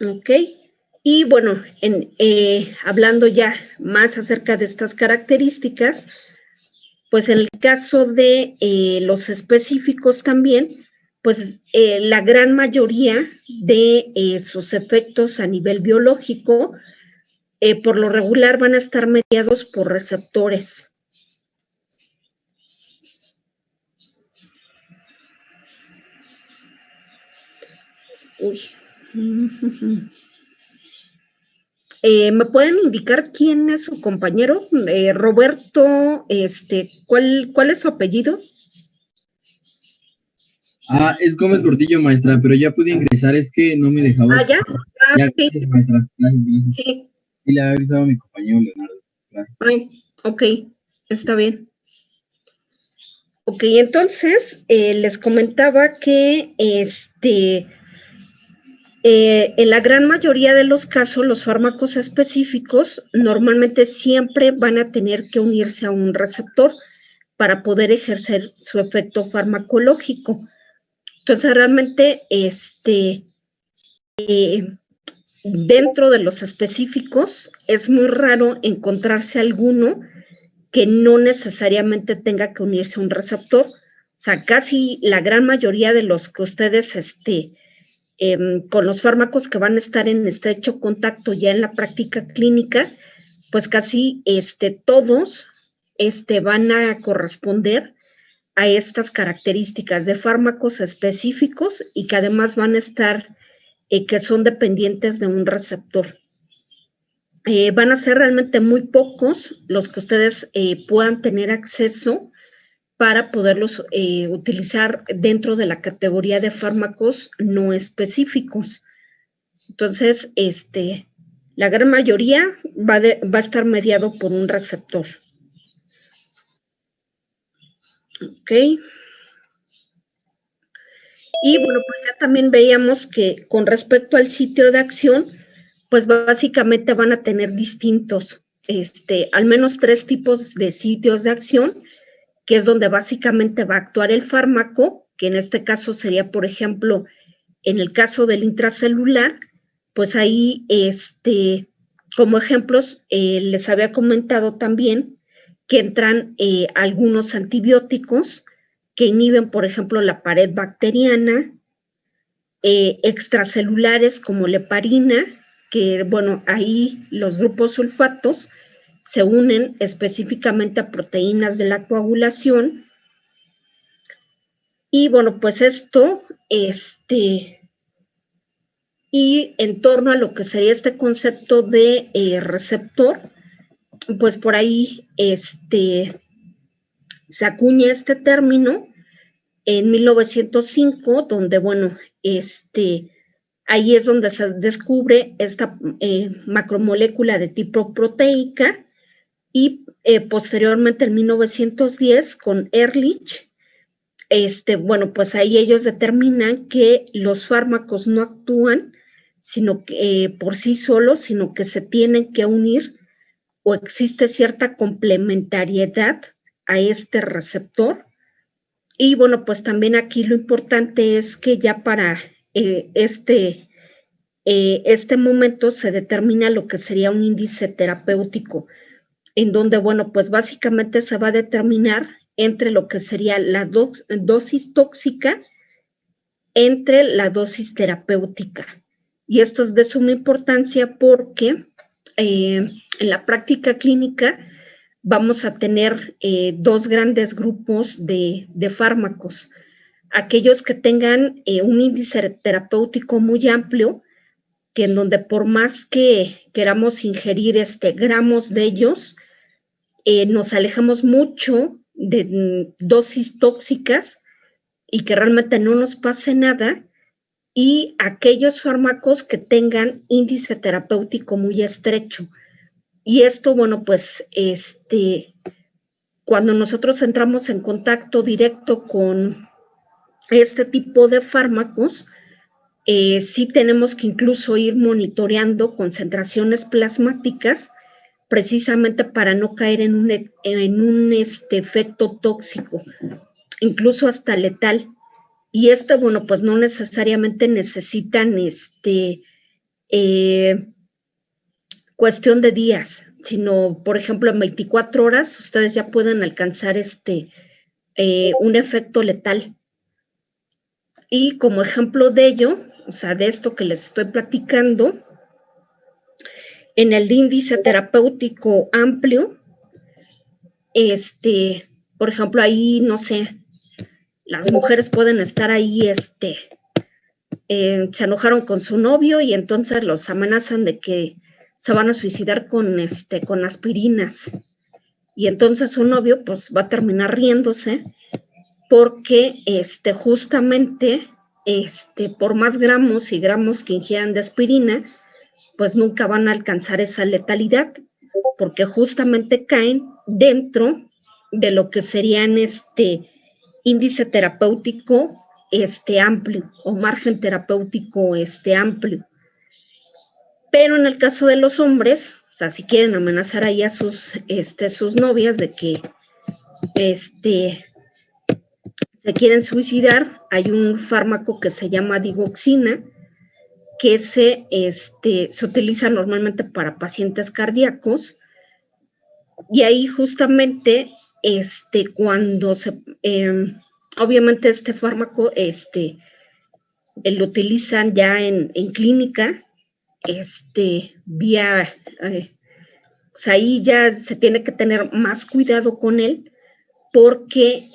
Ok. Y bueno, hablando ya más acerca de estas características, pues en el caso de los específicos también, pues la gran mayoría de sus efectos a nivel biológico, por lo regular van a estar mediados por receptores. Uy. ¿Me pueden indicar quién es su compañero? Roberto, ¿cuál es su apellido? Es Gómez Gordillo, maestra, pero ya pude ingresar, es que no me dejaba. ¿Ya? Ya, Ok. gracias, maestra. Gracias. Sí. Sí, le había avisado a mi compañero Leonardo. Gracias. Ay, ok, está bien. Ok, entonces les comentaba que en la gran mayoría de los casos los fármacos específicos normalmente siempre van a tener que unirse a un receptor para poder ejercer su efecto farmacológico. Entonces realmente dentro de los específicos es muy raro encontrarse alguno que no necesariamente tenga que unirse a un receptor. O sea, casi la gran mayoría de los que ustedes, con los fármacos que van a estar en estrecho contacto ya en la práctica clínica, pues casi todos van a corresponder a estas características de fármacos específicos y que además van a estar, que son dependientes de un receptor. Van a ser realmente muy pocos los que ustedes puedan tener acceso para poderlos utilizar dentro de la categoría de fármacos no específicos. Entonces, la gran mayoría va a estar mediado por un receptor. Ok. Y bueno, pues ya también veíamos que con respecto al sitio de acción, pues básicamente van a tener distintos, al menos 3 tipos de sitios de acción, que es donde básicamente va a actuar el fármaco, que en este caso sería, por ejemplo, en el caso del intracelular, pues ahí, como ejemplos, les había comentado también que entran algunos antibióticos que inhiben, por ejemplo, la pared bacteriana, extracelulares como la heparina, que, bueno, ahí los grupos sulfatos se unen específicamente a proteínas de la coagulación. Y bueno, pues esto, y en torno a lo que sería este concepto de receptor, pues por ahí se acuña este término en 1905, donde, bueno, ahí es donde se descubre esta macromolécula de tipo proteica y posteriormente en 1910 con Ehrlich, bueno, pues ahí ellos determinan que los fármacos no actúan sino que por sí solos, sino que se tienen que unir o existe cierta complementariedad a este receptor. Y bueno, pues también aquí lo importante es que ya para este momento se determina lo que sería un índice terapéutico, en donde, bueno, pues básicamente se va a determinar entre lo que sería la dosis tóxica entre la dosis terapéutica. Y esto es de suma importancia porque en la práctica clínica vamos a tener dos grandes grupos de fármacos. Aquellos que tengan un índice terapéutico muy amplio, que en donde por más que queramos ingerir gramos de ellos, nos alejamos mucho de dosis tóxicas y que realmente no nos pase nada, y aquellos fármacos que tengan índice terapéutico muy estrecho. Y esto, bueno, pues cuando nosotros entramos en contacto directo con este tipo de fármacos, sí tenemos que incluso ir monitoreando concentraciones plasmáticas precisamente para no caer en un efecto tóxico, incluso hasta letal. Y bueno, pues no necesariamente necesitan cuestión de días, sino, por ejemplo, en 24 horas ustedes ya pueden alcanzar un efecto letal. Y como ejemplo de ello, o sea, de esto que les estoy platicando, en el índice terapéutico amplio, por ejemplo, ahí, no sé, las mujeres pueden estar ahí, se enojaron con su novio y entonces los amenazan de que se van a suicidar con aspirinas. Y entonces su novio, pues, va a terminar riéndose porque, justamente, por más gramos y gramos que ingieran de aspirina, pues nunca van a alcanzar esa letalidad, porque justamente caen dentro de lo que serían índice terapéutico amplio o margen terapéutico amplio. Pero en el caso de los hombres, o sea, si quieren amenazar ahí a sus novias de que se quieren suicidar, hay un fármaco que se llama digoxina, que se utiliza normalmente para pacientes cardíacos, y ahí justamente cuando obviamente este fármaco lo utilizan ya en clínica, vía, o sea, ahí ya se tiene que tener más cuidado con él, porque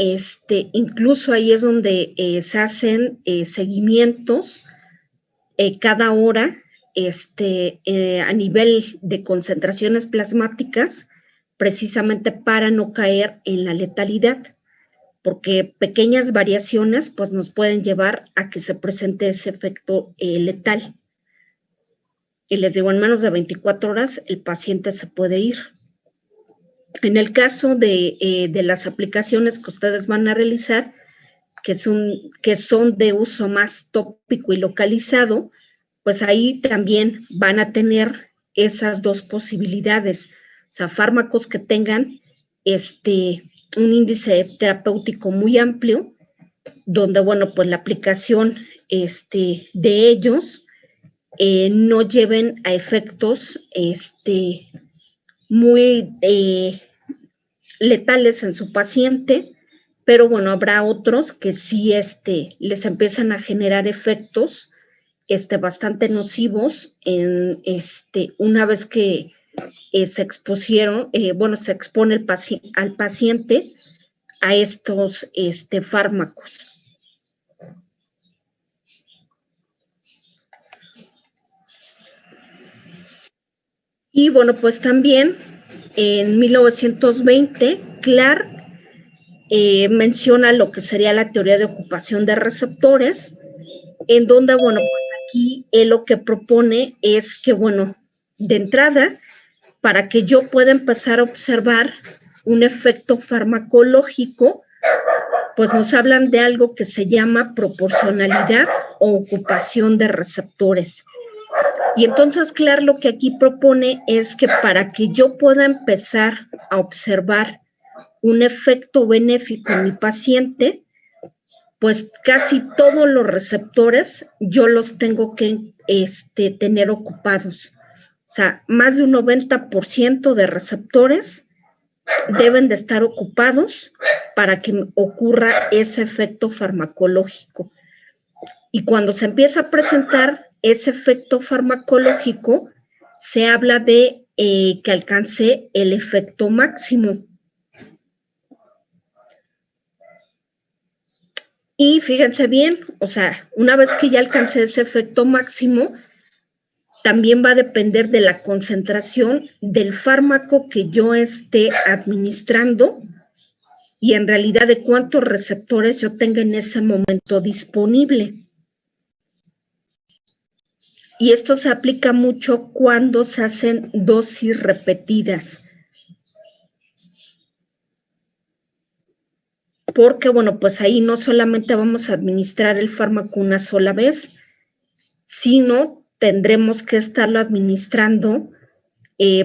incluso ahí es donde se hacen seguimientos cada hora a nivel de concentraciones plasmáticas, precisamente para no caer en la letalidad, porque pequeñas variaciones pues nos pueden llevar a que se presente ese efecto letal. Y les digo, en menos de 24 horas el paciente se puede ir. En el caso de las aplicaciones que ustedes van a realizar, que son de uso más tópico y localizado, pues ahí también van a tener esas dos posibilidades. O sea, fármacos que tengan un índice terapéutico muy amplio, donde, bueno, pues la aplicación de ellos no lleven a efectos muy letales en su paciente, pero bueno, habrá otros que sí les empiezan a generar efectos bastante nocivos una vez que se expusieron, se expone al paciente a estos fármacos. Y bueno, pues también en 1920, Clark menciona lo que sería la teoría de ocupación de receptores, en donde, bueno, pues aquí él lo que propone es que, bueno, de entrada, para que yo pueda empezar a observar un efecto farmacológico, pues nos hablan de algo que se llama proporcionalidad o ocupación de receptores. Y entonces, claro, lo que aquí propone es que para que yo pueda empezar a observar un efecto benéfico en mi paciente, pues casi todos los receptores yo los tengo que tener ocupados. O sea, más de un 90% de receptores deben de estar ocupados para que ocurra ese efecto farmacológico. Y cuando se empieza a presentar ese efecto farmacológico, se habla de que alcance el efecto máximo. Y fíjense bien, o sea, una vez que ya alcancé ese efecto máximo, también va a depender de la concentración del fármaco que yo esté administrando y en realidad de cuántos receptores yo tenga en ese momento disponible. Y esto se aplica mucho cuando se hacen dosis repetidas. Porque, bueno, pues ahí no solamente vamos a administrar el fármaco una sola vez, sino tendremos que estarlo administrando,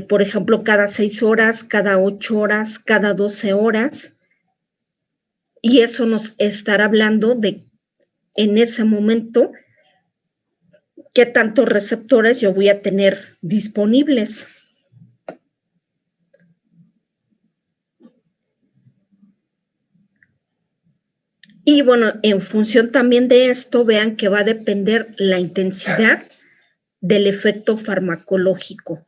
por ejemplo, cada 6 horas, cada 8 horas, cada 12 horas. Y eso nos estará hablando de, en ese momento, qué tantos receptores yo voy a tener disponibles. Y bueno, en función también de esto, vean que va a depender la intensidad del efecto farmacológico.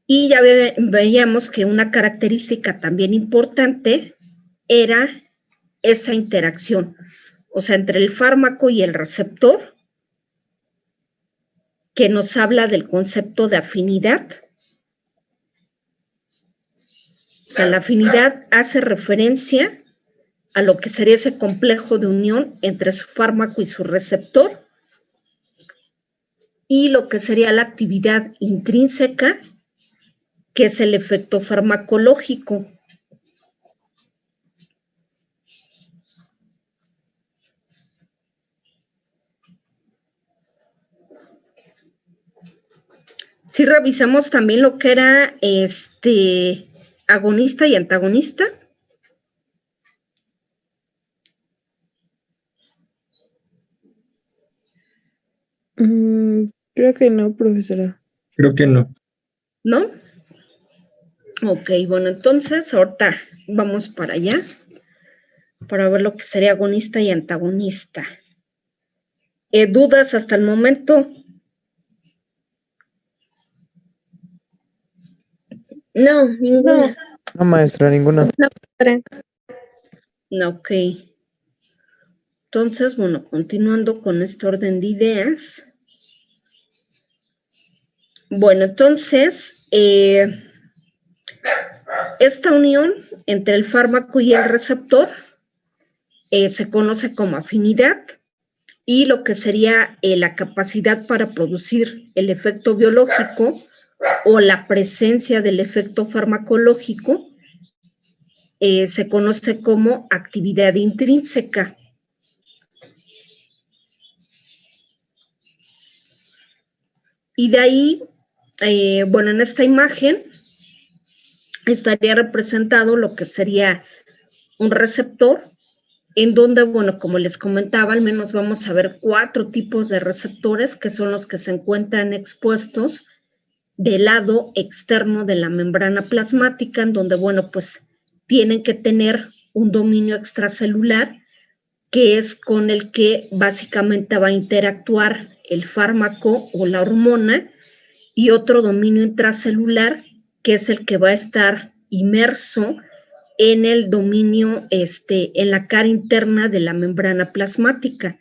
Y ya veíamos que una característica también importante era esa interacción, o sea, entre el fármaco y el receptor, que nos habla del concepto de afinidad. O sea, la afinidad hace referencia a lo que sería ese complejo de unión entre su fármaco y su receptor, y lo que sería la actividad intrínseca, que es el efecto farmacológico. Si revisamos también lo que era agonista y antagonista. Creo que no, profesora. Creo que no. ¿No? Ok, bueno, entonces ahorita vamos para allá para ver lo que sería agonista y antagonista. ¿Dudas hasta el momento? No, ninguna. No, maestra, ninguna. No, ok. Entonces, bueno, continuando con este orden de ideas. Bueno, entonces, esta unión entre el fármaco y el receptor se conoce como afinidad, y lo que sería la capacidad para producir el efecto biológico o la presencia del efecto farmacológico se conoce como actividad intrínseca. Y de ahí, bueno, en esta imagen estaría representado lo que sería un receptor, en donde, bueno, como les comentaba, al menos vamos a ver 4 tipos de receptores, que son los que se encuentran expuestos del lado externo de la membrana plasmática, en donde, bueno, pues tienen que tener un dominio extracelular, que es con el que básicamente va a interactuar el fármaco o la hormona, y otro dominio intracelular, que es el que va a estar inmerso en el dominio, en la cara interna de la membrana plasmática.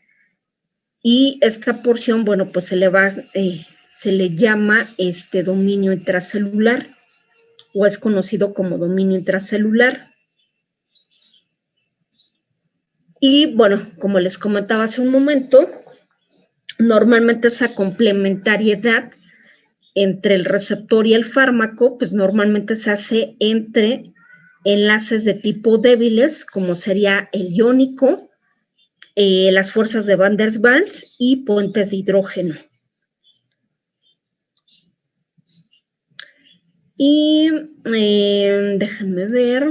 Y esta porción, bueno, pues se le llama dominio intracelular, o es conocido como dominio intracelular. Y bueno, como les comentaba hace un momento, normalmente esa complementariedad entre el receptor y el fármaco, pues normalmente se hace entre enlaces de tipo débiles, como sería el iónico, las fuerzas de Van der Waals y puentes de hidrógeno. Y déjenme ver.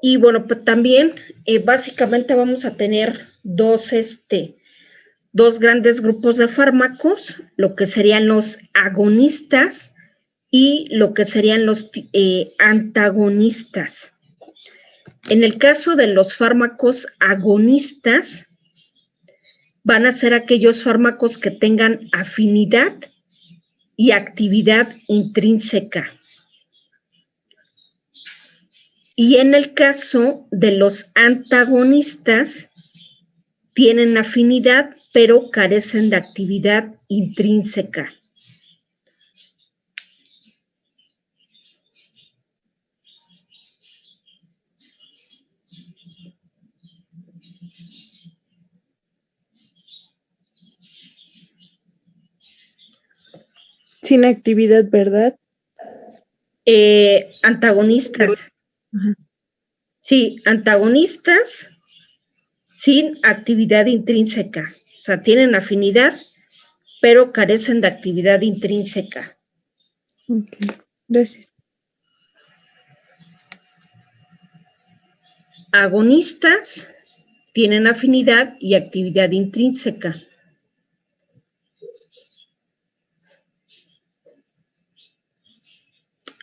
Y bueno, pues también básicamente vamos a tener dos grandes grupos de fármacos, lo que serían los agonistas y lo que serían los antagonistas. En el caso de los fármacos agonistas, van a ser aquellos fármacos que tengan afinidad y actividad intrínseca. Y en el caso de los antagonistas, tienen afinidad, pero carecen de actividad intrínseca. Sin actividad, ¿verdad? Antagonistas. Ajá. Sí, antagonistas sin actividad intrínseca. O sea, tienen afinidad, pero carecen de actividad intrínseca. Ok, gracias. agonistas tienen afinidad y actividad intrínseca.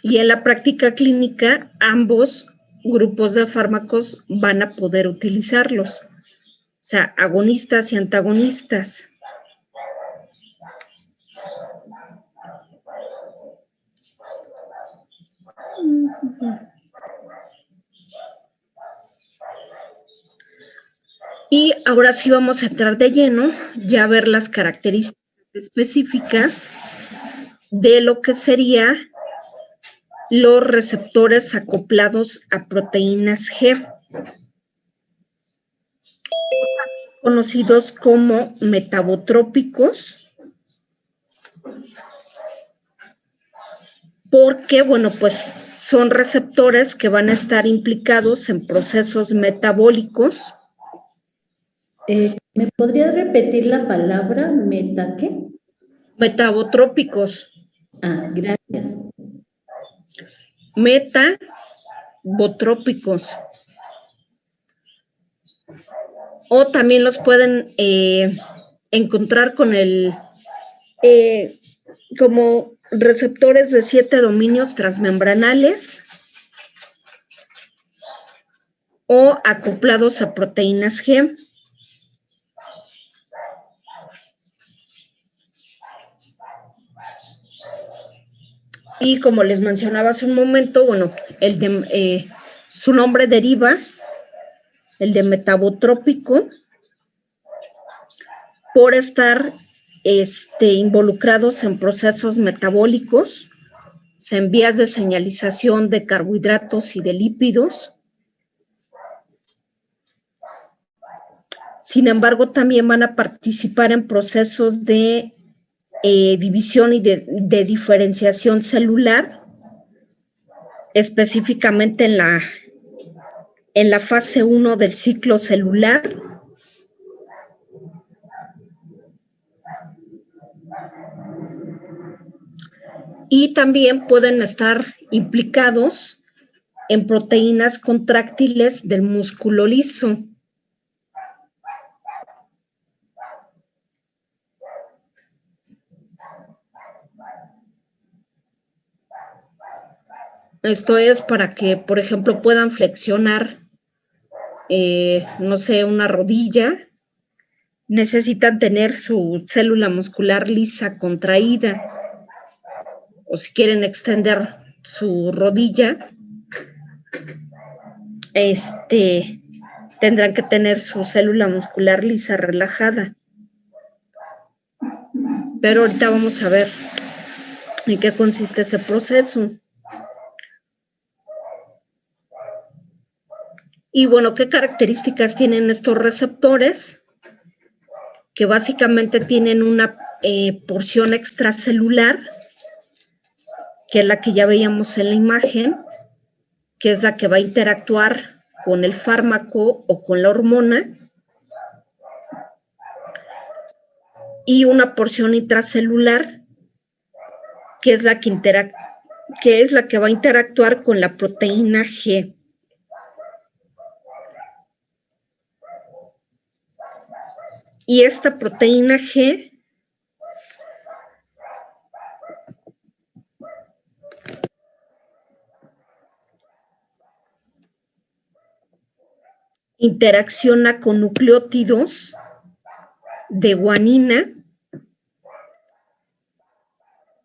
Y en la práctica clínica, ambos grupos de fármacos van a poder utilizarlos. O sea, agonistas y antagonistas. Y ahora sí vamos a entrar de lleno, ya a ver las características específicas de lo que sería los receptores acoplados a proteínas G, conocidos como metabotrópicos, porque, bueno, pues son receptores que van a estar implicados en procesos metabólicos. ¿Me podría repetir la palabra meta qué? Metabotrópicos. Ah, gracias. Metabotrópicos. O también los pueden encontrar con como receptores de 7 dominios transmembranales o acoplados a proteínas G. Y como les mencionaba hace un momento, bueno, su nombre deriva, el de metabotrópico, por estar involucrados en procesos metabólicos, o sea, en vías de señalización de carbohidratos y de lípidos. Sin embargo, también van a participar en procesos de división y de diferenciación celular, específicamente en la fase 1 del ciclo celular. Y también pueden estar implicados en proteínas contráctiles del músculo liso. Esto es para que, por ejemplo, puedan flexionar, no sé, una rodilla. Necesitan tener su célula muscular lisa contraída. O si quieren extender su rodilla, tendrán que tener su célula muscular lisa relajada. Pero ahorita vamos a ver en qué consiste ese proceso. Y bueno, ¿qué características tienen estos receptores? Que básicamente tienen una porción extracelular, que es la que ya veíamos en la imagen, que es la que va a interactuar con el fármaco o con la hormona, y una porción intracelular, que es la que va a interactuar con la proteína G. Y esta proteína G interacciona con nucleótidos de guanina,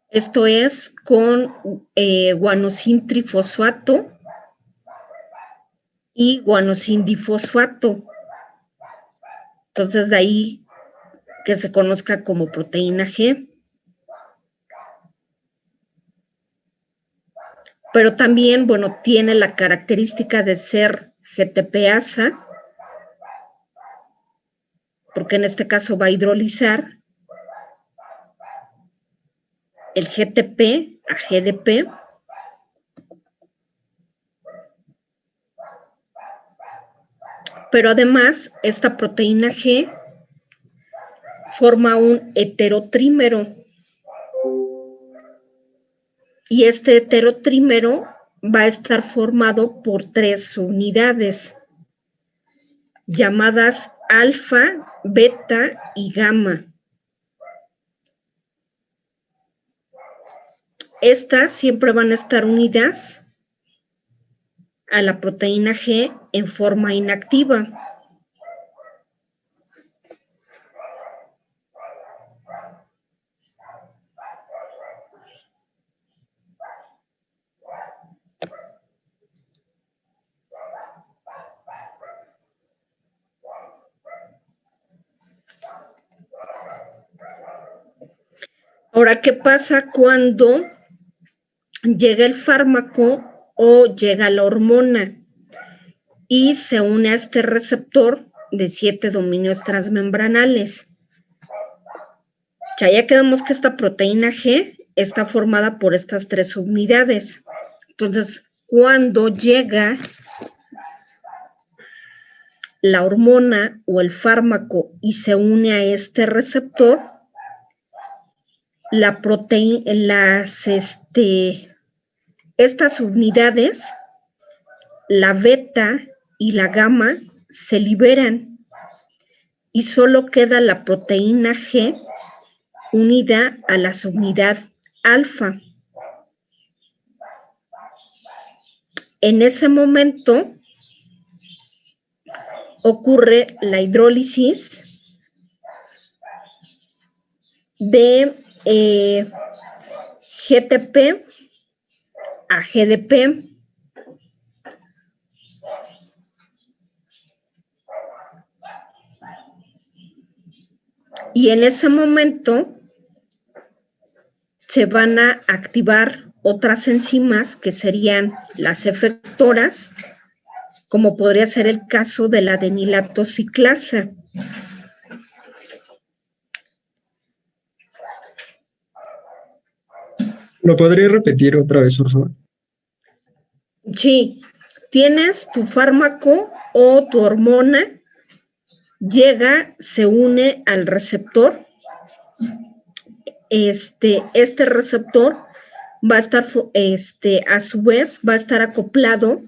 esto es con guanosin trifosfato y guanosin difosfato. Entonces, de ahí que se conozca como proteína G. Pero también, bueno, tiene la característica de ser GTPasa, porque en este caso va a hidrolizar el GTP a GDP. Pero además, esta proteína G forma un heterotrímero. Y este heterotrímero va a estar formado por 3 unidades. llamadas alfa, beta y gamma. Estas siempre van a estar unidas a la proteína G en forma inactiva. Ahora, ¿qué pasa cuando llega el fármaco o llega la hormona y se une a este receptor de 7 dominios transmembranales? Ya quedamos que esta proteína G está formada por estas 3 subunidades. Entonces, cuando llega la hormona o el fármaco y se une a este receptor, la proteína, estas unidades, la beta y la gamma, se liberan y solo queda la proteína G unida a la subunidad alfa. En ese momento ocurre la hidrólisis de GTP a GDP. Y en ese momento se van a activar otras enzimas que serían las efectoras, como podría ser el caso de la adenilatociclasa. ¿Lo podría repetir otra vez, por favor? Sí, tienes tu fármaco o tu hormona, llega, se une al receptor. Este receptor va a estar, a su vez, va a estar acoplado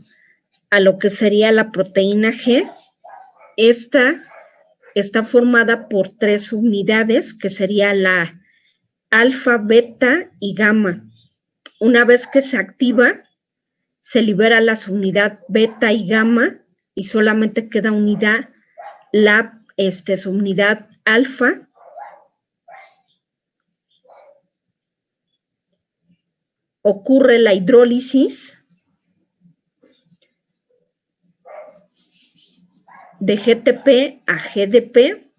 a lo que sería la proteína G. Esta está formada por 3 unidades, que sería la alfa, beta y gamma. Una vez que se activa, se libera la subunidad beta y gamma y solamente queda unida la subunidad alfa. Ocurre la hidrólisis de GTP a GDP.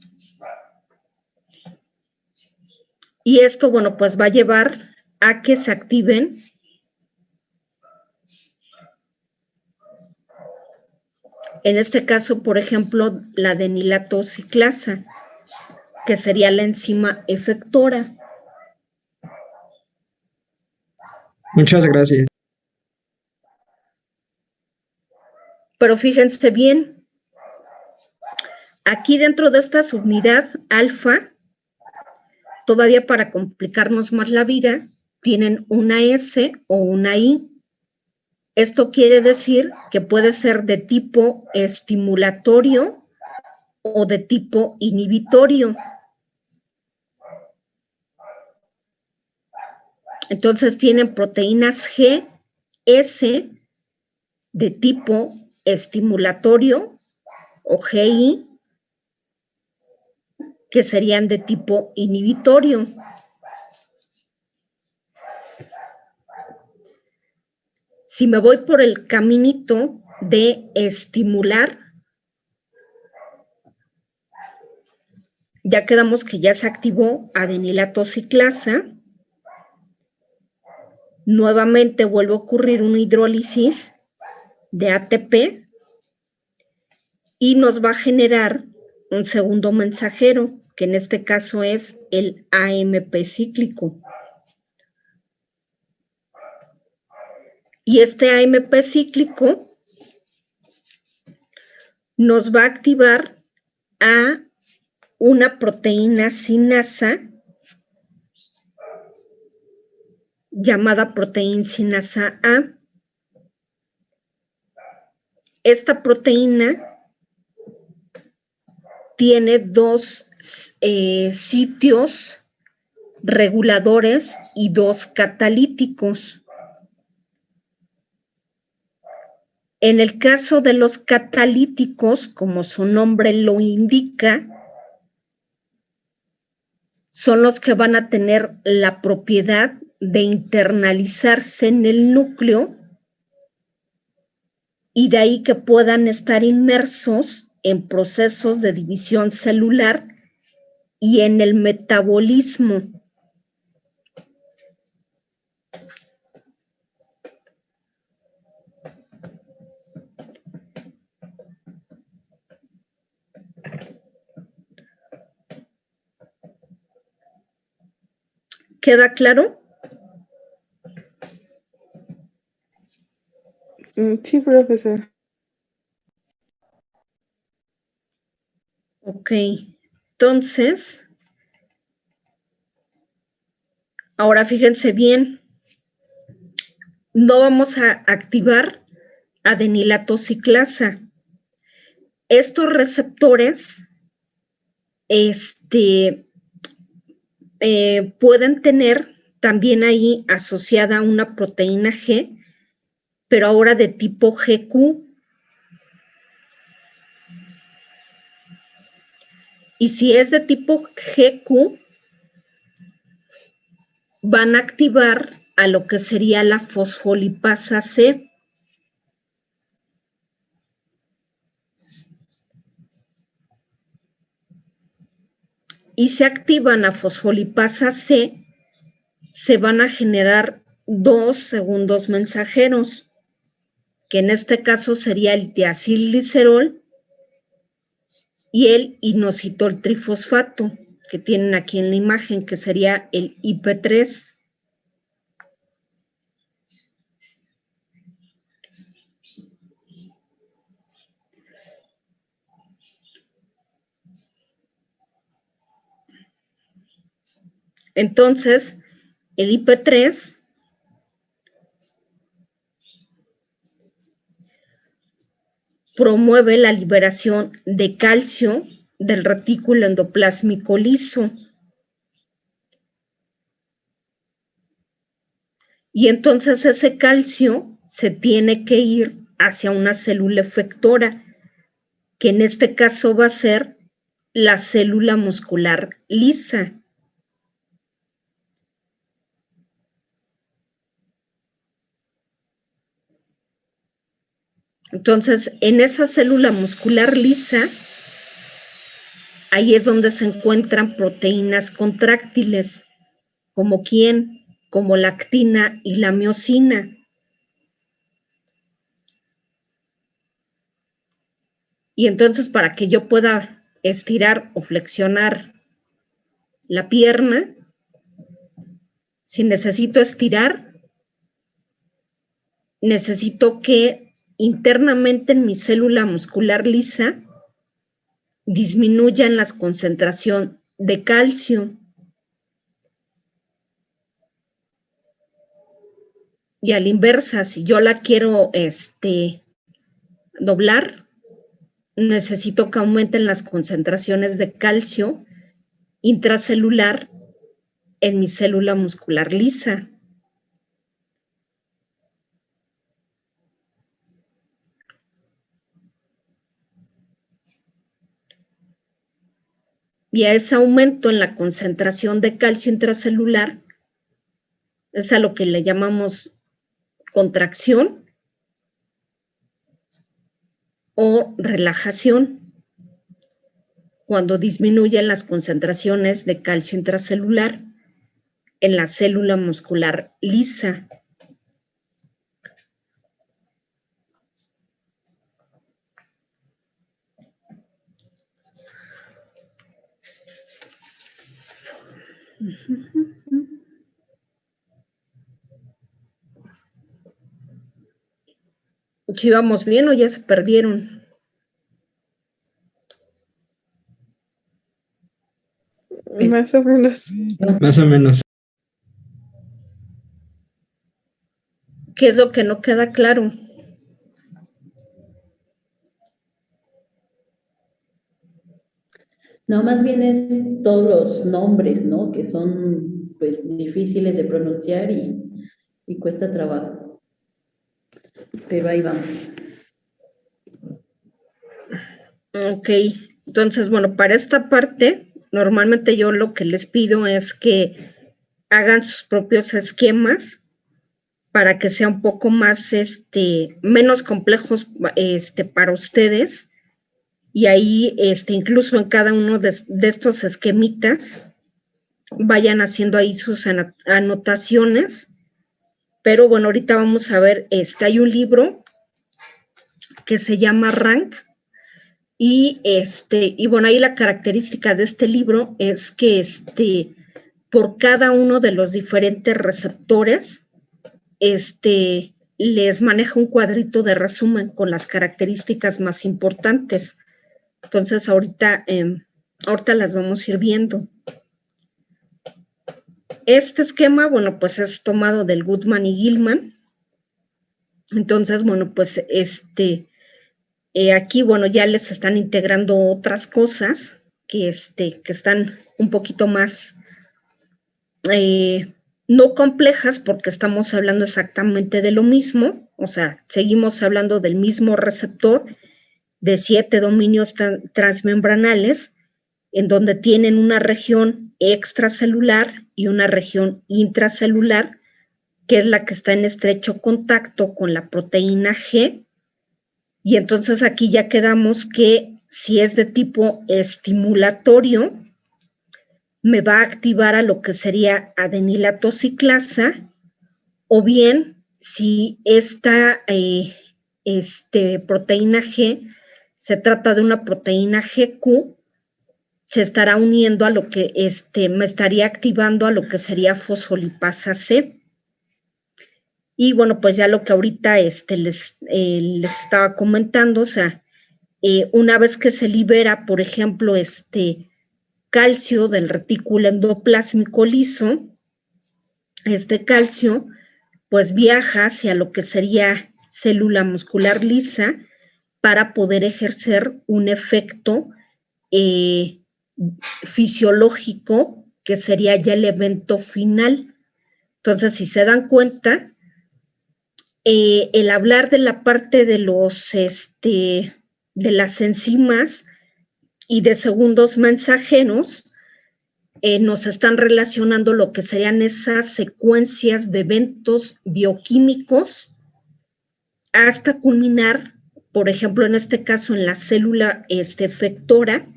Y esto, bueno, pues va a llevar a que se activen en este caso, por ejemplo, la adenilatociclasa, que sería la enzima efectora. Muchas gracias. Pero fíjense bien, aquí dentro de esta subunidad alfa, todavía para complicarnos más la vida, tienen una S o una I. Esto quiere decir que puede ser de tipo estimulatorio o de tipo inhibitorio. Entonces tienen proteínas G, S de tipo estimulatorio o GI, que serían de tipo inhibitorio. Si me voy por el caminito de estimular, ya quedamos que ya se activó adenilatociclasa. Nuevamente vuelve a ocurrir una hidrólisis de ATP y nos va a generar un segundo mensajero, que en este caso es el AMP cíclico. Y este AMP cíclico nos va a activar a una proteína sinasa llamada proteína sinasa A. Esta proteína tiene dos sitios reguladores y dos catalíticos. En el caso de los catalíticos, como su nombre lo indica, son los que van a tener la propiedad de internalizarse en el núcleo y de ahí que puedan estar inmersos en procesos de división celular y en el metabolismo. ¿Queda claro? Sí, profesor. Ok, entonces, ahora fíjense bien, no vamos a activar adenilato ciclasa. Estos receptores pueden tener también ahí asociada una proteína G, pero ahora de tipo GQ. Y si es de tipo GQ, van a activar a lo que sería la fosfolipasa C. Y se activan a fosfolipasa C, se van a generar dos segundos mensajeros, que en este caso sería el tiacilglicerol y el inositol trifosfato, que tienen aquí en la imagen, que sería el IP3. Entonces, el IP3 promueve la liberación de calcio del retículo endoplásmico liso. Y entonces ese calcio se tiene que ir hacia una célula efectora, que en este caso va a ser la célula muscular lisa. Entonces, en esa célula muscular lisa, ahí es donde se encuentran proteínas contráctiles, como quién, como la actina y la miosina. Y entonces, para que yo pueda estirar o flexionar la pierna, si necesito estirar, necesito que internamente en mi célula muscular lisa disminuyan la concentración de calcio. Y a la inversa, si yo la quiero doblar, necesito que aumenten las concentraciones de calcio intracelular en mi célula muscular lisa. Y a ese aumento en la concentración de calcio intracelular es a lo que le llamamos contracción o relajación, cuando disminuyen las concentraciones de calcio intracelular en la célula muscular lisa. ¿Si vamos bien o ya se perdieron? Más o menos. Más o menos. ¿Qué es lo que no queda claro? No, más bien es todos los nombres, ¿no? Que son, pues, difíciles de pronunciar y cuesta trabajo. Pero ahí vamos. Ok, entonces, bueno, para esta parte, normalmente yo lo que les pido es que hagan sus propios esquemas para que sea un poco más, menos complejos, para ustedes. Y ahí, incluso en cada uno de estos esquemitas, vayan haciendo ahí sus anotaciones. Pero bueno, ahorita vamos a ver, hay un libro que se llama Rank. Y bueno, ahí la característica de este libro es que por cada uno de los diferentes receptores, les maneja un cuadrito de resumen con las características más importantes. Entonces, ahorita las vamos a ir viendo. Este esquema, bueno, pues es tomado del Goodman y Gilman. Entonces, bueno, pues aquí, bueno, ya les están integrando otras cosas que están un poquito más no complejas, porque estamos hablando exactamente de lo mismo, o sea, seguimos hablando del mismo receptor de 7 dominios transmembranales, en donde tienen una región extracelular y una región intracelular, que es la que está en estrecho contacto con la proteína G. Y entonces aquí ya quedamos que si es de tipo estimulatorio, me va a activar a lo que sería adenilato ciclasa, o bien si esta proteína G se trata de una proteína GQ, se estará uniendo a lo que me estaría activando a lo que sería fosfolipasa C. Y bueno, pues ya lo que ahorita les estaba comentando, o sea, una vez que se libera, por ejemplo, calcio del retículo endoplásmico liso, este calcio pues viaja hacia lo que sería célula muscular lisa para poder ejercer un efecto fisiológico, que sería ya el evento final. Entonces, si se dan cuenta, el hablar de la parte de de las enzimas y de segundos mensajeros, nos están relacionando lo que serían esas secuencias de eventos bioquímicos hasta culminar, por ejemplo, en este caso, en la célula efectora,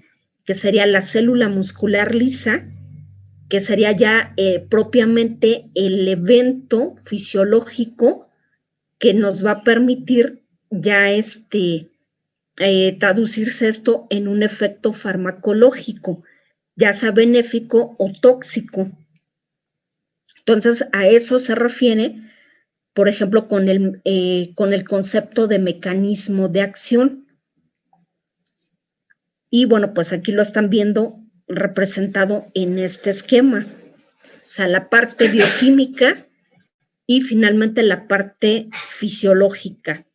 que sería la célula muscular lisa, que sería ya propiamente el evento fisiológico que nos va a permitir ya traducirse esto en un efecto farmacológico, ya sea benéfico o tóxico. Entonces, a eso se refiere, por ejemplo, con el concepto de mecanismo de acción. Y bueno, pues aquí lo están viendo representado en este esquema. O sea, la parte bioquímica y finalmente la parte fisiológica.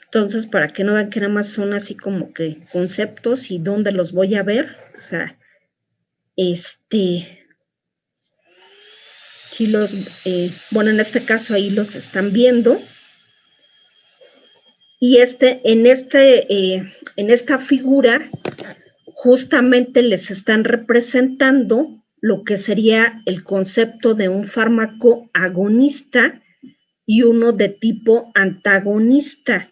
Entonces, para que no vean que nada más son así como que conceptos y dónde los voy a ver, o sea, sí los, bueno, en este caso ahí los están viendo. Y en esta figura, justamente les están representando lo que sería el concepto de un fármaco agonista y uno de tipo antagonista.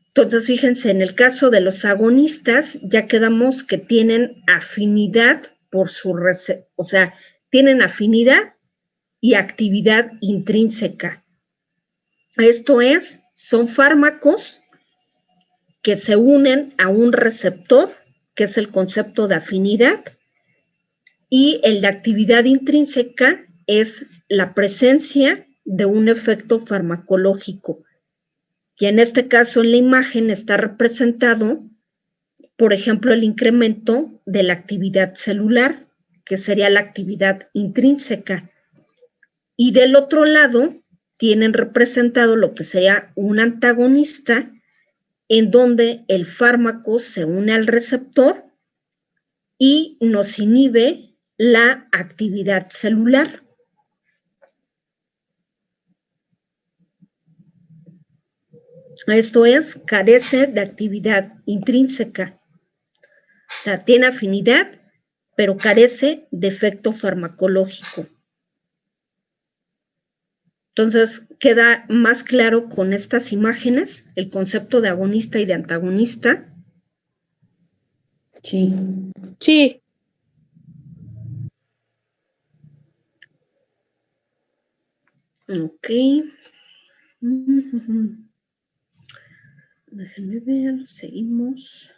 Entonces, fíjense, en el caso de los agonistas, ya quedamos que tienen afinidad por o sea, tienen afinidad y actividad intrínseca. Esto es, son fármacos que se unen a un receptor, que es el concepto de afinidad, y el de actividad intrínseca es la presencia de un efecto farmacológico. Y en este caso, en la imagen está representado, por ejemplo, el incremento de la actividad celular, que sería la actividad intrínseca. Y del otro lado, tienen representado lo que sería un antagonista, en donde el fármaco se une al receptor y nos inhibe la actividad celular. Esto es, carece de actividad intrínseca. O sea, tiene afinidad, pero carece de efecto farmacológico. Entonces, queda más claro con estas imágenes el concepto de agonista y de antagonista. Sí. Sí. Ok. Déjenme ver, seguimos.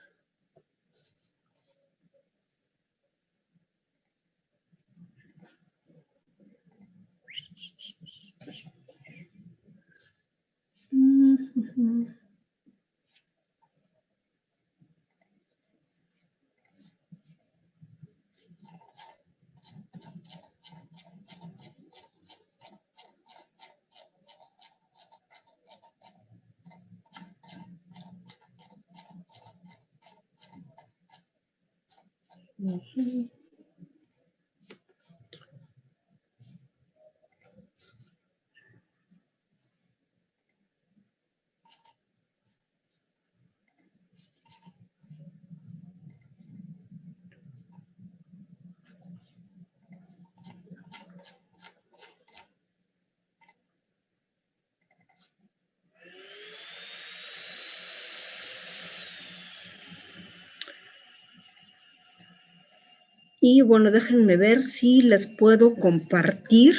Y bueno, déjenme ver si les puedo compartir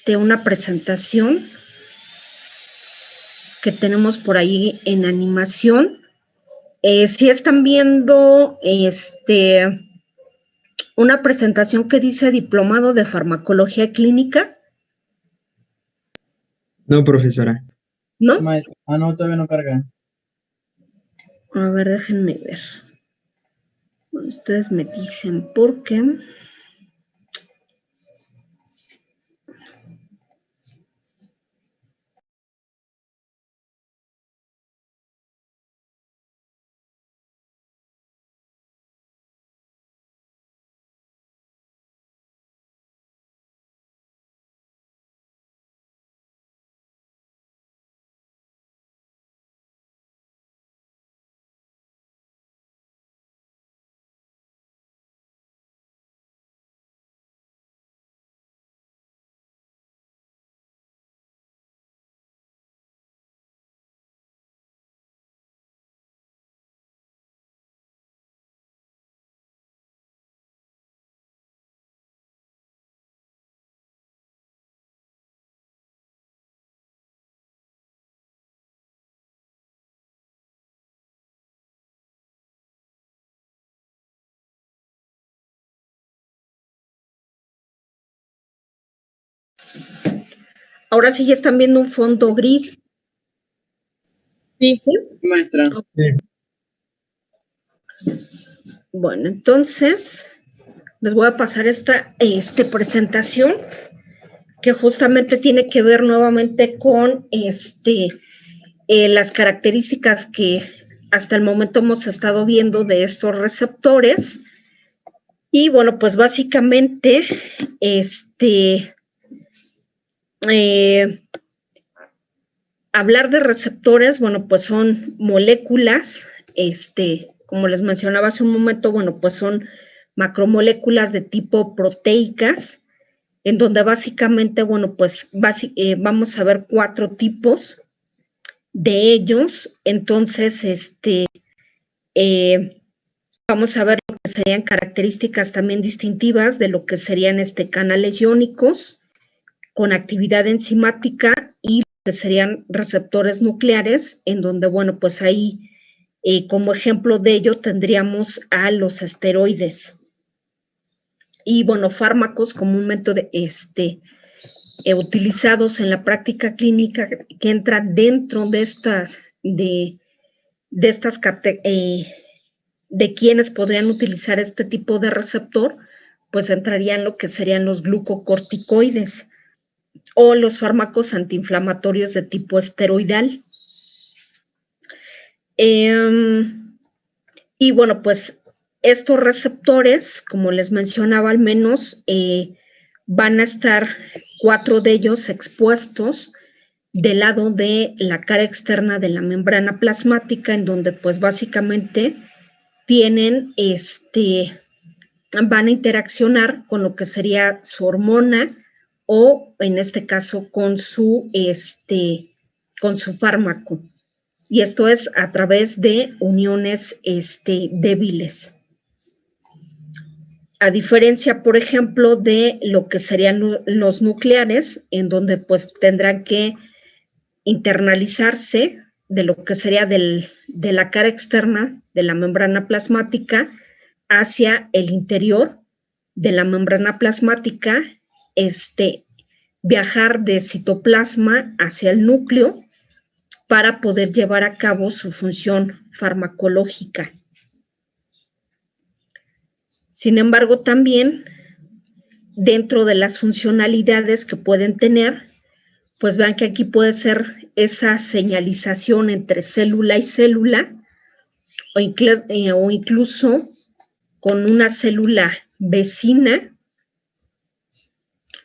una presentación que tenemos por ahí en animación. Si están viendo una presentación que dice Diplomado de Farmacología Clínica. No, profesora. ¿No? No, todavía no carga. A ver, déjenme ver. Bueno, ustedes me dicen por qué. Ahora sí ya están viendo un fondo gris. Sí. Maestra. Bueno, entonces les voy a pasar esta presentación que justamente tiene que ver nuevamente con las características que hasta el momento hemos estado viendo de estos receptores. Y bueno, pues básicamente hablar de receptores, bueno, pues son moléculas, como les mencionaba hace un momento, bueno, pues son macromoléculas de tipo proteicas, en donde básicamente, bueno, pues vamos a ver 4 tipos de ellos. Entonces, vamos a ver lo que serían características también distintivas de lo que serían canales iónicos con actividad enzimática y que serían receptores nucleares, en donde, bueno, pues ahí, como ejemplo de ello, tendríamos a los esteroides. Y, bueno, fármacos comúnmente utilizados en la práctica clínica que entran dentro de de quienes podrían utilizar este tipo de receptor, pues entrarían lo que serían los glucocorticoides o los fármacos antiinflamatorios de tipo esteroidal. Y bueno, pues estos receptores, como les mencionaba, al menos van a estar 4 de ellos expuestos del lado de la cara externa de la membrana plasmática, en donde pues básicamente tienen, van a interaccionar con lo que sería su hormona o en este caso con su fármaco. Y esto es a través de uniones débiles. A diferencia, por ejemplo, de lo que serían los nucleares, en donde pues tendrán que internalizarse de lo que sería de la cara externa de la membrana plasmática hacia el interior de la membrana plasmática, viajar de citoplasma hacia el núcleo para poder llevar a cabo su función farmacológica. Sin embargo, también dentro de las funcionalidades que pueden tener, pues vean que aquí puede ser esa señalización entre célula y célula, o incluso con una célula vecina,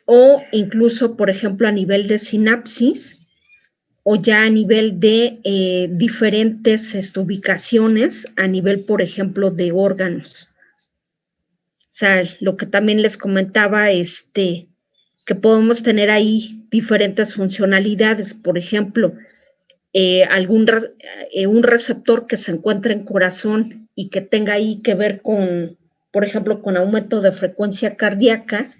o incluso, por ejemplo, a nivel de sinapsis, o ya a nivel de diferentes ubicaciones, a nivel, por ejemplo, de órganos. O sea, lo que también les comentaba, que podemos tener ahí diferentes funcionalidades. Por ejemplo, un receptor que se encuentre en corazón y que tenga ahí que ver con, por ejemplo, con aumento de frecuencia cardíaca,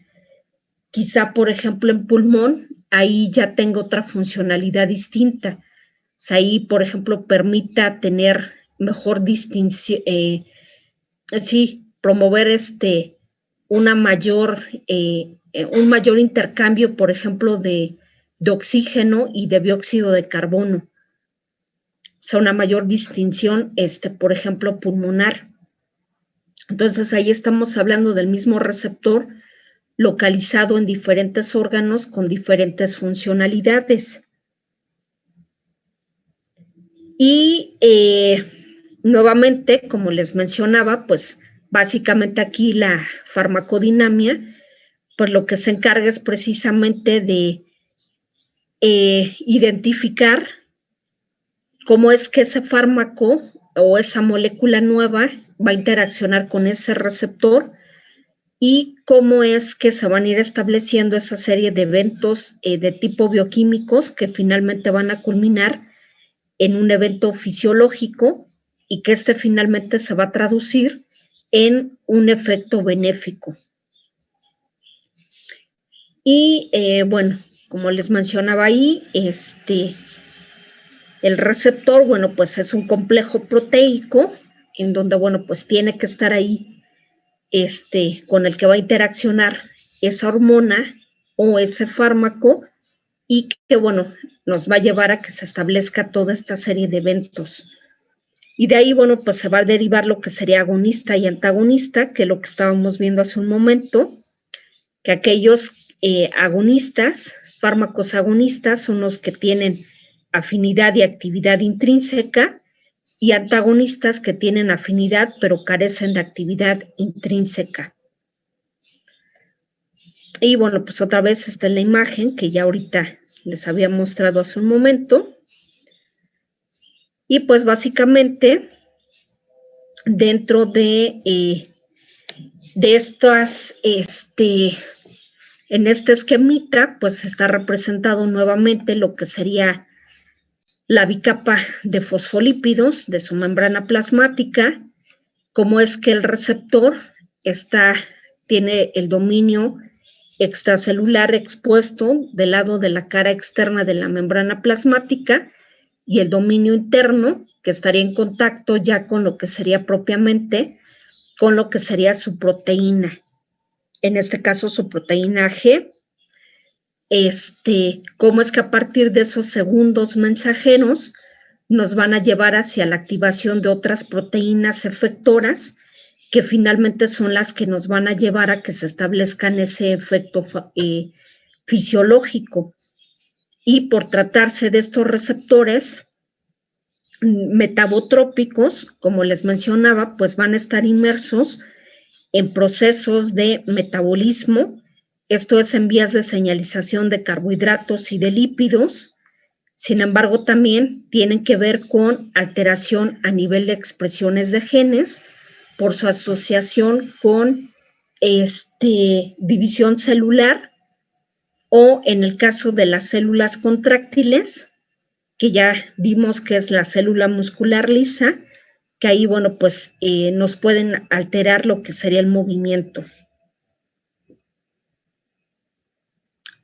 quizá, por ejemplo, en pulmón, ahí ya tengo otra funcionalidad distinta. O sea, ahí, por ejemplo, permita tener mejor distinción, promover un mayor intercambio, por ejemplo, de oxígeno y de dióxido de carbono. O sea, una mayor distinción, por ejemplo, pulmonar. Entonces, ahí estamos hablando del mismo receptor localizado en diferentes órganos con diferentes funcionalidades. Y nuevamente, como les mencionaba, pues básicamente aquí la farmacodinamia, pues lo que se encarga es precisamente de identificar cómo es que ese fármaco o esa molécula nueva va a interaccionar con ese receptor y cómo es que se van a ir estableciendo esa serie de eventos de tipo bioquímicos que finalmente van a culminar en un evento fisiológico y que finalmente se va a traducir en un efecto benéfico. Y bueno, como les mencionaba ahí, el receptor, bueno, pues es un complejo proteico en donde, bueno, pues tiene que estar ahí con el que va a interaccionar esa hormona o ese fármaco y que, bueno, nos va a llevar a que se establezca toda esta serie de eventos. Y de ahí, bueno, pues se va a derivar lo que sería agonista y antagonista, que es lo que estábamos viendo hace un momento, que aquellos agonistas, fármacos agonistas, son los que tienen afinidad y actividad intrínseca, y antagonistas que tienen afinidad pero carecen de actividad intrínseca. Y bueno, pues otra vez está en la imagen que ya ahorita les había mostrado hace un momento. Y pues básicamente dentro de estas, en este esquemita, pues está representado nuevamente lo que sería la bicapa de fosfolípidos de su membrana plasmática, cómo es que el receptor tiene el dominio extracelular expuesto del lado de la cara externa de la membrana plasmática y el dominio interno que estaría en contacto ya con lo que sería propiamente, con lo que sería su proteína. En este caso, su proteína G. Cómo es que a partir de esos segundos mensajeros nos van a llevar hacia la activación de otras proteínas efectoras que finalmente son las que nos van a llevar a que se establezcan ese efecto fisiológico. Y por tratarse de estos receptores, metabotrópicos, como les mencionaba, pues van a estar inmersos en procesos de metabolismo, esto es en vías de señalización de carbohidratos y de lípidos. Sin embargo, también tienen que ver con alteración a nivel de expresiones de genes por su asociación con división celular, o en el caso de las células contráctiles, que ya vimos que es la célula muscular lisa, que ahí, bueno, pues nos pueden alterar lo que sería el movimiento.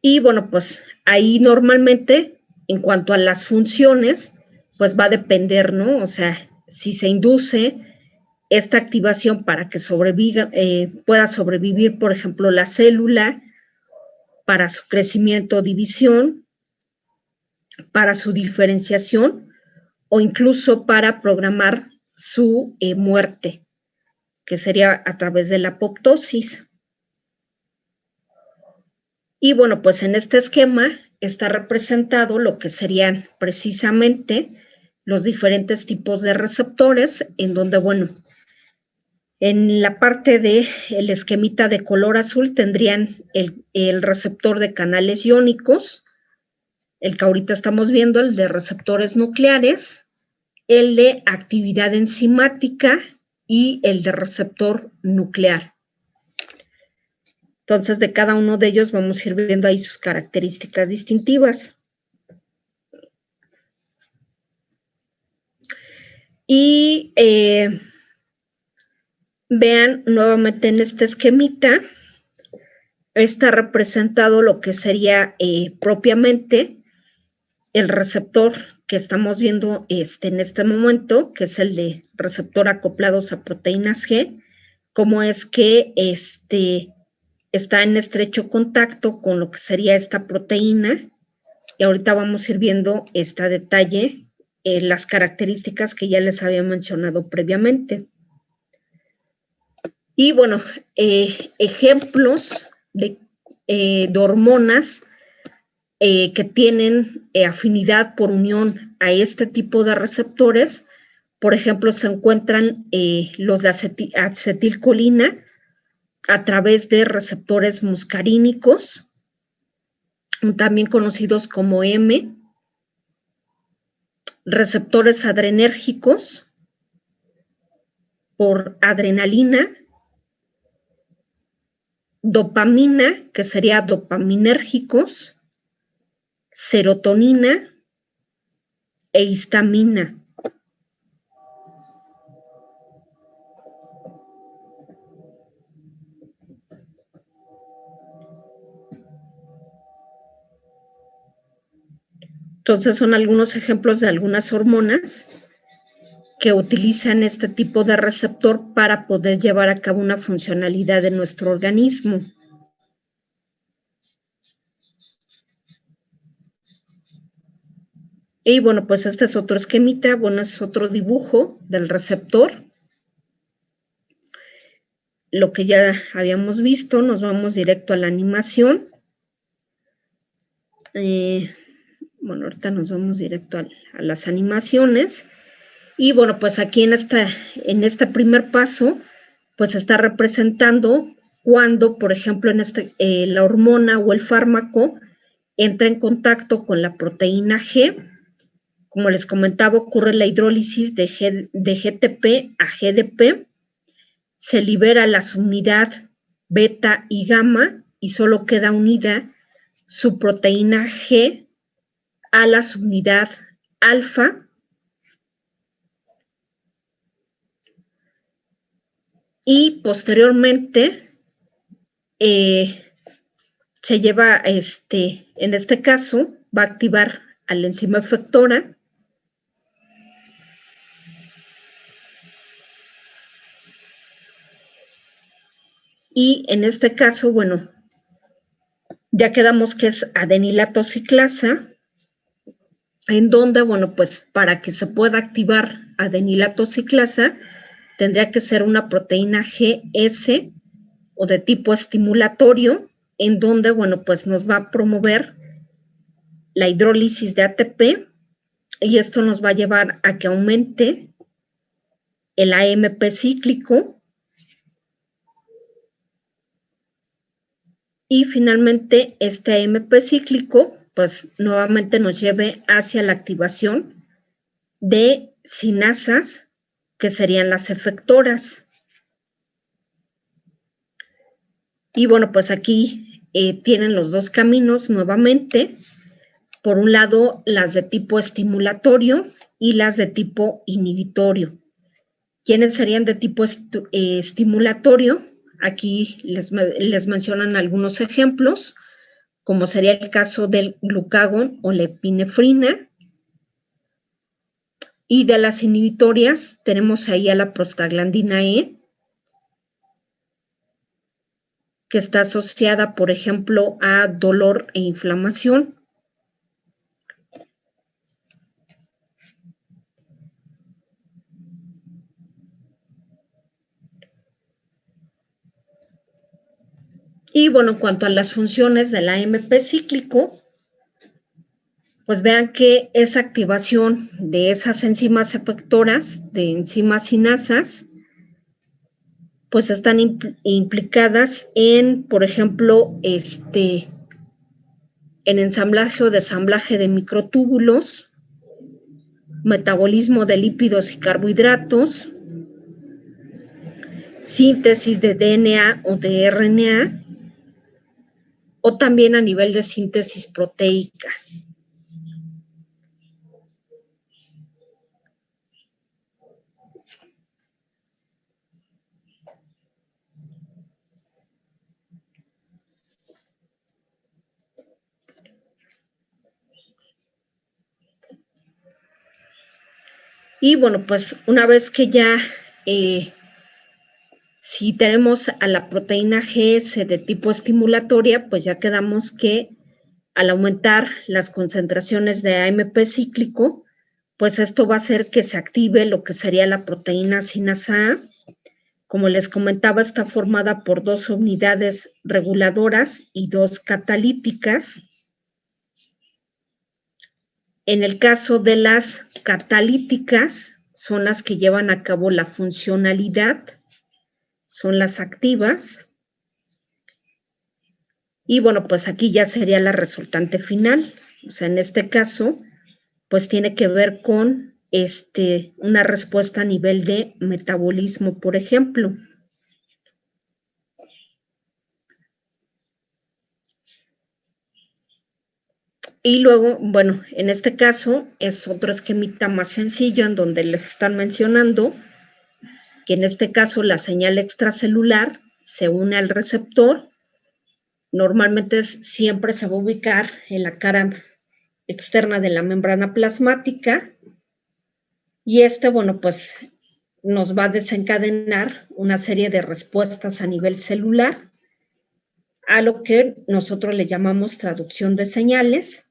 Y bueno, pues ahí normalmente, en cuanto a las funciones, pues va a depender, ¿no? O sea, si se induce esta activación para que pueda sobrevivir, por ejemplo, la célula, para su crecimiento o división, para su diferenciación, o incluso para programar su muerte, que sería a través de la apoptosis. Y bueno, pues en este esquema está representado lo que serían precisamente los diferentes tipos de receptores, en donde, bueno, en la parte del esquemita de color azul tendrían el receptor de canales iónicos, el que ahorita estamos viendo, el de receptores nucleares, el de actividad enzimática y el de receptor nuclear. Entonces, de cada uno de ellos vamos a ir viendo ahí sus características distintivas. Y vean nuevamente en este esquemita, está representado lo que sería propiamente el receptor que estamos viendo en este momento, que es el de receptor acoplados a proteínas G, cómo es que está en estrecho contacto con lo que sería esta proteína, y ahorita vamos a ir viendo a detalle las características que ya les había mencionado previamente. Y bueno, ejemplos de hormonas que tienen afinidad por unión a este tipo de receptores, por ejemplo, se encuentran los de acetilcolina a través de receptores muscarínicos, también conocidos como M, receptores adrenérgicos por adrenalina, dopamina, que sería dopaminérgicos, serotonina e histamina. Entonces son algunos ejemplos de algunas hormonas que utilizan este tipo de receptor para poder llevar a cabo una funcionalidad de nuestro organismo. Y bueno, pues este es otro esquemita, bueno, es otro dibujo del receptor. Lo que ya habíamos visto, nos vamos directo a la animación. Bueno, ahorita nos vamos directo a las animaciones. Y bueno, pues aquí en este primer paso, pues está representando cuando, por ejemplo, la hormona o el fármaco entra en contacto con la proteína G. Como les comentaba, ocurre la hidrólisis de GTP a GDP, se libera la subunidad beta y gamma y solo queda unida su proteína G a la subunidad alfa. Y posteriormente se lleva, en este caso, va a activar a la enzima efectora. Y en este caso, bueno, ya quedamos que es adenilato ciclasa, en donde, bueno, pues para que se pueda activar adenilato ciclasa, tendría que ser una proteína GS o de tipo estimulatorio, en donde, bueno, pues nos va a promover la hidrólisis de ATP y esto nos va a llevar a que aumente el AMP cíclico y finalmente este AMP cíclico pues nuevamente nos lleve hacia la activación de sinasas que serían las efectoras. Y bueno, pues aquí tienen los dos caminos nuevamente. Por un lado, las de tipo estimulatorio y las de tipo inhibitorio. ¿Quiénes serían de tipo estimulatorio? Aquí les mencionan algunos ejemplos, como sería el caso del glucagón o la epinefrina. Y de las inhibitorias tenemos ahí a la prostaglandina E, que está asociada, por ejemplo, a dolor e inflamación. Y bueno, en cuanto a las funciones del AMP cíclico, pues vean que esa activación de esas enzimas efectoras, de enzimas sinasas, pues están implicadas en, por ejemplo, en ensamblaje o desamblaje de microtúbulos, metabolismo de lípidos y carbohidratos, síntesis de DNA o de RNA, o también a nivel de síntesis proteica. Y bueno, pues una vez que ya, si tenemos a la proteína GS de tipo estimulatoria, pues ya quedamos que al aumentar las concentraciones de AMP cíclico, pues esto va a hacer que se active lo que sería la proteína sinasa A. Como les comentaba, está formada por 2 unidades reguladoras y 2 catalíticas. En el caso de las catalíticas, son las que llevan a cabo la funcionalidad, son las activas. Y bueno, pues aquí ya sería la resultante final. O sea, en este caso, pues tiene que ver con una respuesta a nivel de metabolismo, por ejemplo. Y luego, bueno, en este caso es otro esquemita más sencillo en donde les están mencionando que en este caso la señal extracelular se une al receptor. Normalmente siempre se va a ubicar en la cara externa de la membrana plasmática y bueno, pues nos va a desencadenar una serie de respuestas a nivel celular a lo que nosotros le llamamos traducción de señales,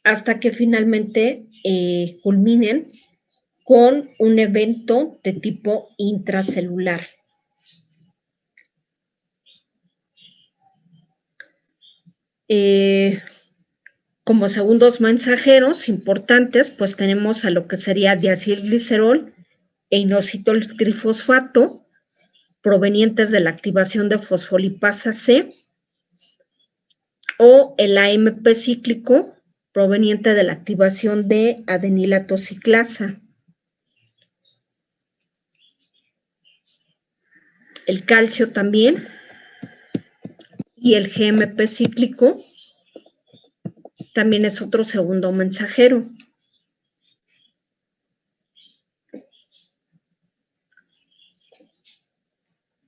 hasta que finalmente culminen con un evento de tipo intracelular. Como segundos mensajeros importantes, pues tenemos a lo que sería diacilglicerol e inositol trifosfato, provenientes de la activación de fosfolipasa C, o el AMP cíclico, proveniente de la activación de adenilatociclasa. El calcio también, y el GMP cíclico también es otro segundo mensajero.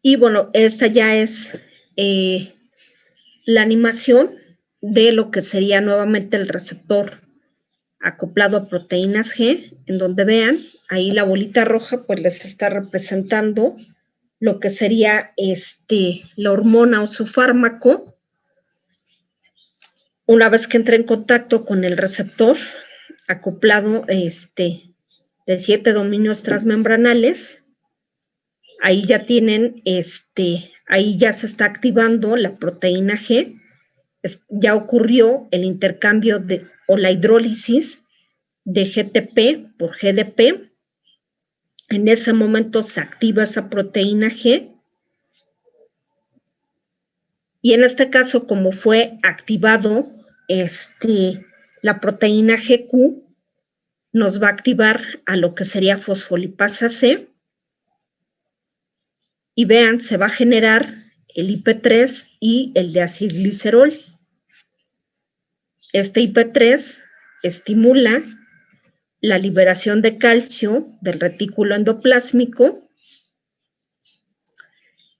Y bueno, esta ya es la animación de lo que sería nuevamente el receptor acoplado a proteínas G, en donde vean, ahí la bolita roja pues les está representando lo que sería la hormona o su fármaco. Una vez que entra en contacto con el receptor acoplado de 7 dominios transmembranales, ahí ya tienen, ahí ya se está activando la proteína G, ya ocurrió el intercambio o la hidrólisis de GTP por GDP. En ese momento se activa esa proteína G. Y en este caso, como fue activado la proteína GQ, nos va a activar a lo que sería fosfolipasa C. Y vean, se va a generar el IP3 y el deacilglicerol. Este IP3 estimula la liberación de calcio del retículo endoplásmico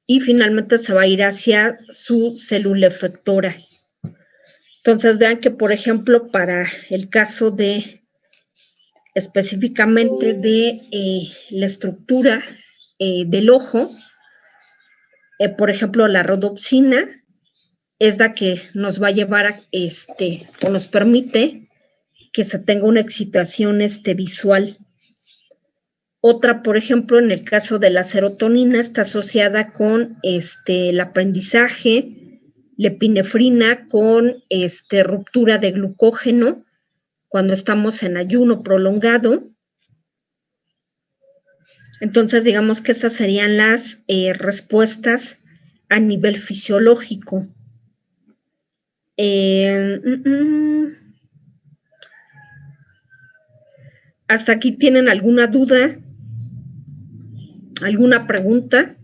y finalmente se va a ir hacia su célula efectora. Entonces vean que, por ejemplo, para el caso de específicamente de la estructura del ojo, por ejemplo, la rodopsina es la que nos va a llevar a o nos permite que se tenga una excitación visual. Otra, por ejemplo, en el caso de la serotonina, está asociada con el aprendizaje, la epinefrina con ruptura de glucógeno cuando estamos en ayuno prolongado. Entonces, digamos que estas serían las respuestas a nivel fisiológico. ¿Hasta aquí tienen alguna duda? ¿Alguna pregunta?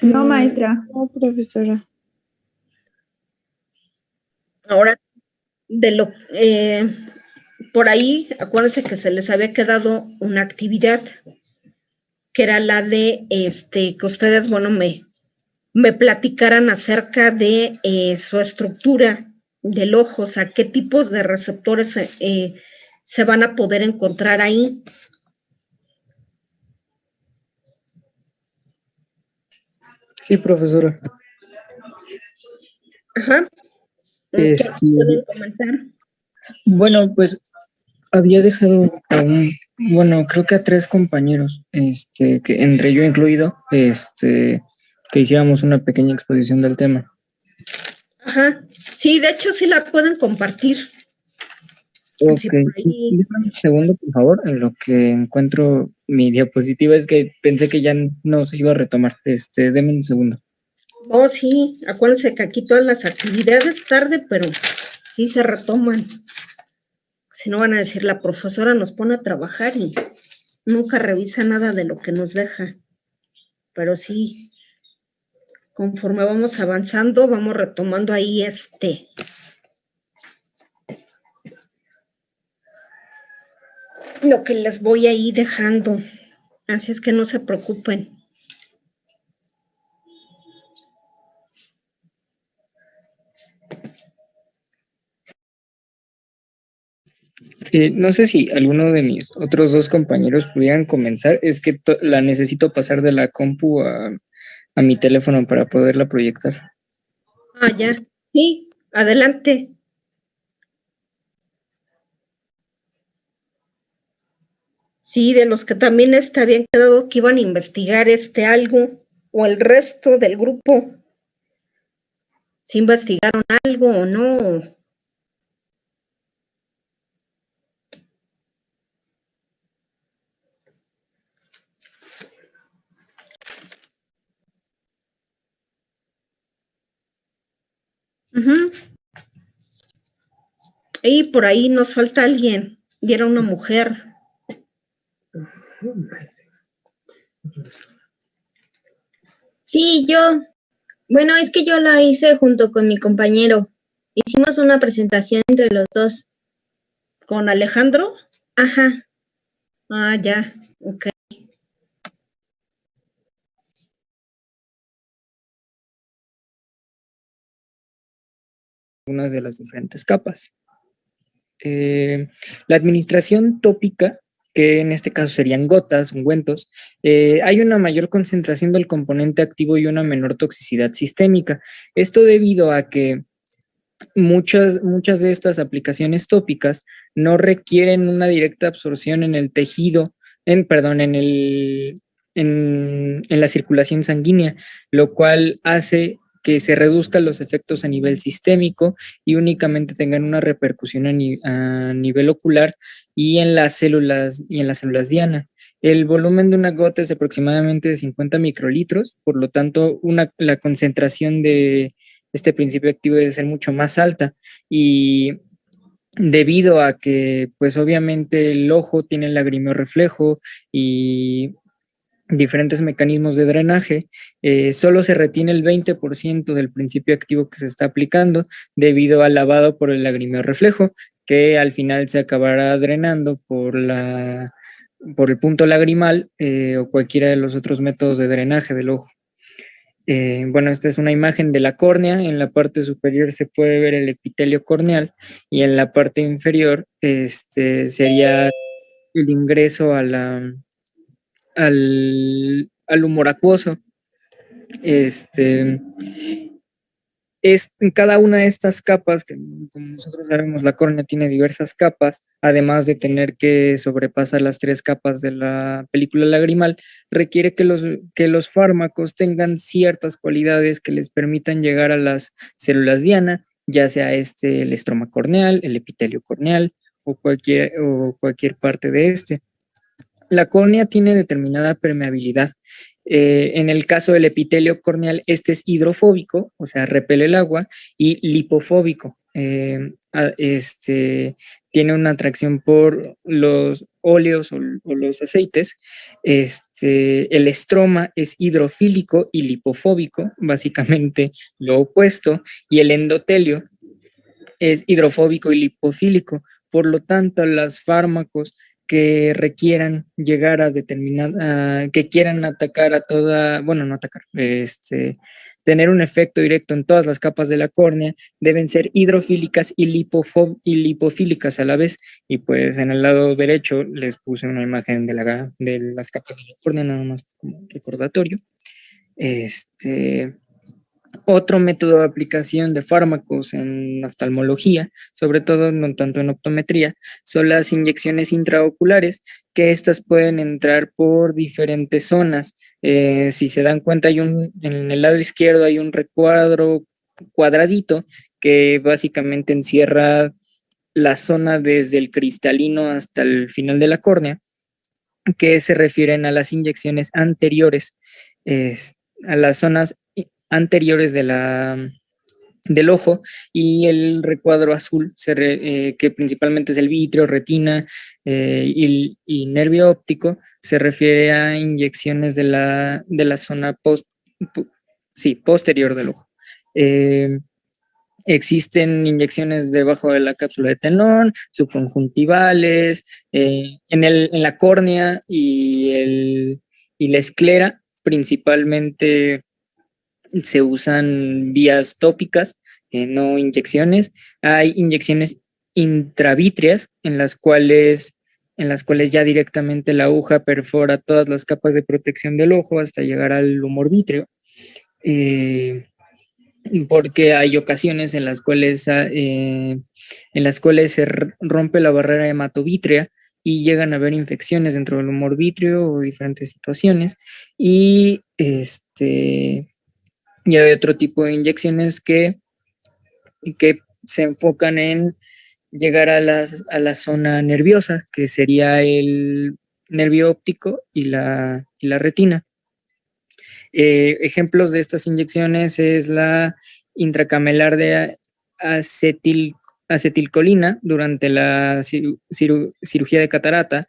No, maestra. No, profesora. Ahora, por ahí, acuérdense que se les había quedado una actividad, que era la de que ustedes, bueno, me platicaran acerca de su estructura del ojo, o sea, qué tipos de receptores se van a poder encontrar ahí. Sí, profesora. Ajá. ¿Qué pueden comentar? Bueno, pues había dejado creo que a 3 compañeros, que entre yo incluido, que hiciéramos una pequeña exposición del tema. Ajá. Sí, de hecho sí la pueden compartir. Ok, Sí, por ahí. déjame un segundo, por favor, en lo que encuentro mi diapositiva. Es que pensé que ya no se iba a retomar. Deme un segundo. Oh, sí, acuérdense que aquí todas las actividades tarde, pero sí se retoman. Si no van a decir, la profesora nos pone a trabajar y nunca revisa nada de lo que nos deja. Pero sí, conforme vamos avanzando, vamos retomando ahí lo que les voy a ir dejando. Así es que no se preocupen. No sé si alguno de mis otros 2 compañeros pudieran comenzar. Es que la necesito pasar de la compu a mi teléfono para poderla proyectar. Ah, ya. Sí, adelante. Sí, de los que también habían quedado que iban a investigar algo, o el resto del grupo, si investigaron algo o no. Ujú. Y por ahí nos falta alguien, y era una mujer. Sí, yo. Bueno, es que yo la hice junto con mi compañero. Hicimos una presentación entre los dos. ¿Con Alejandro? Ajá. Ah, ya, ok. Algunas de las diferentes capas. La administración tópica, que en este caso serían gotas, ungüentos, hay una mayor concentración del componente activo y una menor toxicidad sistémica. Esto debido a que muchas de estas aplicaciones tópicas no requieren una directa absorción en el tejido, en la circulación sanguínea, lo cual hace que se reduzcan los efectos a nivel sistémico y únicamente tengan una repercusión a nivel ocular y en las células diana. El volumen de una gota es aproximadamente de 50 microlitros, por lo tanto, la concentración de este principio activo debe ser mucho más alta y debido a que, pues obviamente el ojo tiene el lagrimal reflejo y diferentes mecanismos de drenaje, solo se retiene el 20% del principio activo que se está aplicando debido al lavado por el lagrimal reflejo, que al final se acabará drenando por el punto lagrimal o cualquiera de los otros métodos de drenaje del ojo. Bueno, esta es una imagen de la córnea. En la parte superior se puede ver el epitelio corneal y en la parte inferior sería el ingreso al humor acuoso. En cada una de estas capas, que como nosotros sabemos, la córnea tiene diversas capas, además de tener que sobrepasar las 3 capas de la película lagrimal, requiere que los fármacos tengan ciertas cualidades que les permitan llegar a las células diana, ya sea el estroma corneal, el epitelio corneal o cualquier parte de este. La córnea tiene determinada permeabilidad. En el caso del epitelio corneal, este es hidrofóbico, o sea, repele el agua, y lipofóbico. Tiene una atracción por los óleos o los aceites. El estroma es hidrofílico y lipofóbico, básicamente lo opuesto, y el endotelio es hidrofóbico y lipofílico. Por lo tanto, los fármacos que requieran llegar a determinar, que quieran atacar a toda, bueno, no atacar, tener un efecto directo en todas las capas de la córnea, deben ser hidrofílicas y lipofílicas a la vez. Y pues en el lado derecho les puse una imagen de las capas de la córnea, nada más como recordatorio. Otro método de aplicación de fármacos en oftalmología, sobre todo no tanto en optometría, son las inyecciones intraoculares, que estas pueden entrar por diferentes zonas. Si se dan cuenta, en el lado izquierdo hay un recuadro cuadradito que básicamente encierra la zona desde el cristalino hasta el final de la córnea, que se refieren a las inyecciones anteriores, a las zonas anteriores del ojo, y el recuadro azul, que principalmente es el vítreo, retina y nervio óptico, se refiere a inyecciones de la zona posterior del ojo. Existen inyecciones debajo de la cápsula de tenón, subconjuntivales, en la córnea y la esclera, principalmente se usan vías tópicas, no inyecciones. Hay inyecciones intravítreas en las cuales ya directamente la aguja perfora todas las capas de protección del ojo hasta llegar al humor vítreo. Porque hay ocasiones en las cuales se rompe la barrera hematovítrea y llegan a haber infecciones dentro del humor vítreo o diferentes situaciones. Y hay otro tipo de inyecciones que se enfocan en llegar a la zona nerviosa, que sería el nervio óptico y la retina. Ejemplos de estas inyecciones es la intracamelar de acetilcolina durante la cirugía de catarata,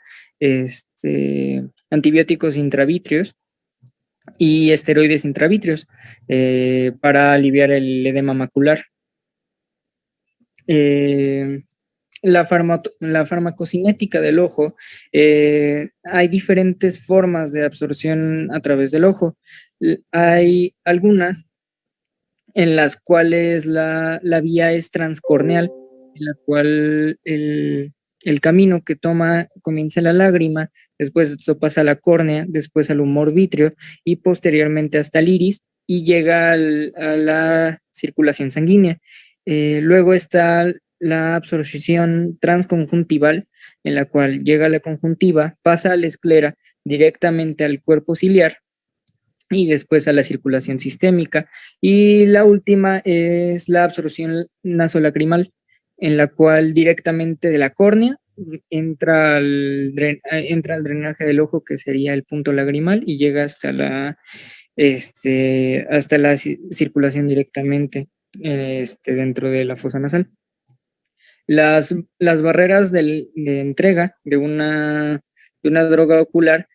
antibióticos intravítreos y esteroides intravítreos para aliviar el edema macular. La farmacocinética del ojo, hay diferentes formas de absorción a través del ojo. Hay algunas en las cuales la vía es transcorneal, en la cual el camino que toma comienza en la lágrima, después esto pasa a la córnea, después al humor vítreo y posteriormente hasta el iris y llega a la circulación sanguínea. Luego está la absorción transconjuntival, en la cual llega la conjuntiva, pasa a la esclera directamente al cuerpo ciliar y después a la circulación sistémica. Y la última es la absorción nasolacrimal, en la cual directamente de la córnea entra al drenaje del ojo, que sería el punto lagrimal, y llega hasta la circulación directamente dentro de la fosa nasal. Las barreras de entrega de una droga ocular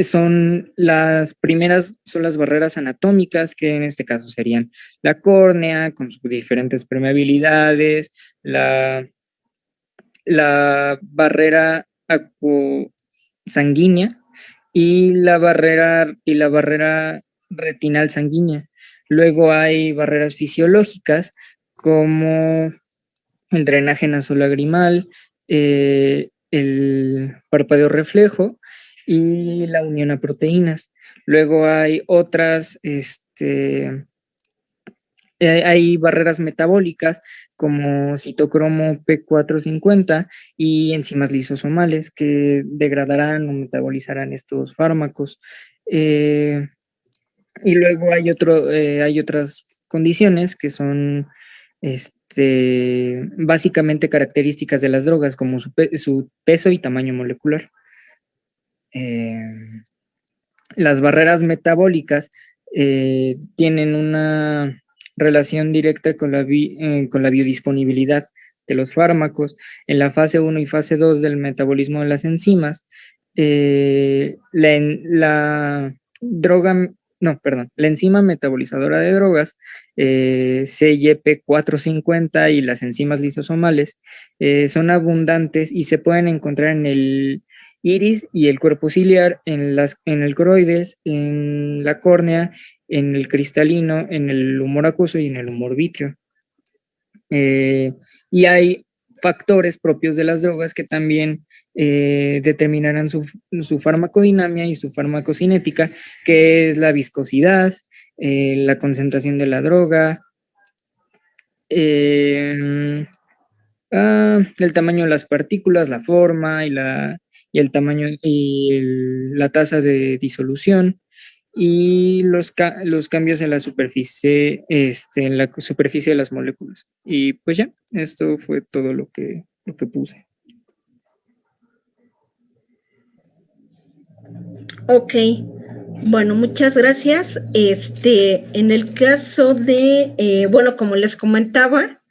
son las primeras, son las barreras anatómicas, que en este caso serían la córnea con sus diferentes permeabilidades, la barrera sanguínea y la barrera retinal sanguínea. Luego hay barreras fisiológicas como el drenaje nasolagrimal, el parpadeo reflejo y la unión a proteínas. Luego hay otras, hay barreras metabólicas como citocromo P450 y enzimas lisosomales que degradarán o metabolizarán estos fármacos. Y luego hay otras condiciones que son básicamente características de las drogas, como su peso y tamaño molecular. Las barreras metabólicas tienen una relación directa con la biodisponibilidad de los fármacos. En la fase 1 y fase 2 del metabolismo de las enzimas, la enzima metabolizadora de drogas, CYP450, y las enzimas lisosomales son abundantes y se pueden encontrar en el iris y el cuerpo ciliar, en el coroides, en la córnea, en el cristalino, en el humor acuoso y en el humor vítreo. Y hay factores propios de las drogas que también determinarán su farmacodinamia y su farmacocinética, que es la viscosidad, la concentración de la droga, el tamaño de las partículas, la forma y el tamaño y la tasa de disolución, y los cambios en la superficie, en la superficie de las moléculas. Y pues ya, esto fue todo lo que puse. Ok, bueno, muchas gracias. En el caso de, bueno, como les comentaba,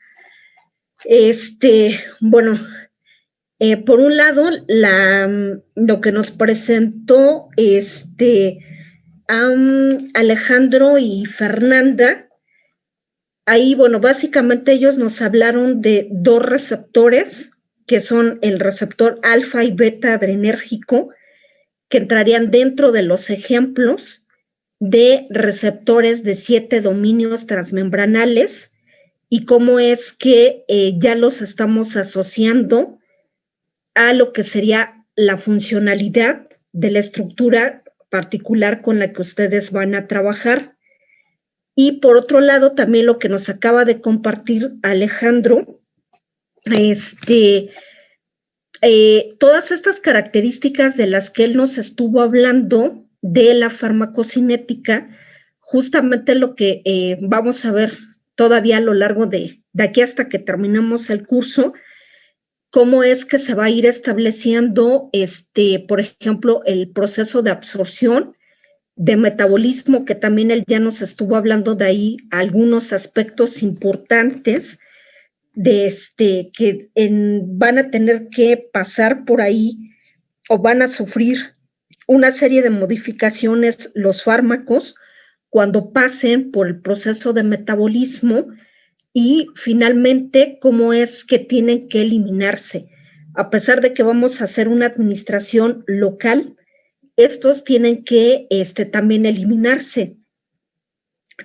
bueno, por un lado, lo que nos presentó Alejandro y Fernanda, ahí, bueno, básicamente ellos nos hablaron de dos receptores, que son el receptor alfa y beta adrenérgico, que entrarían dentro de los ejemplos de receptores de 7 dominios transmembranales, y cómo es que ya los estamos asociando a lo que sería la funcionalidad de la estructura particular con la que ustedes van a trabajar. Y por otro lado, también lo que nos acaba de compartir Alejandro, todas estas características de las que él nos estuvo hablando de la farmacocinética, justamente lo que vamos a ver todavía a lo largo de aquí hasta que terminemos el curso, cómo es que se va a ir estableciendo, por ejemplo, el proceso de absorción, de metabolismo, que también él ya nos estuvo hablando de ahí algunos aspectos importantes que van a tener que pasar por ahí o van a sufrir una serie de modificaciones los fármacos cuando pasen por el proceso de metabolismo, y finalmente cómo es que tienen que eliminarse. A pesar de que vamos a hacer una administración local, estos tienen que también eliminarse.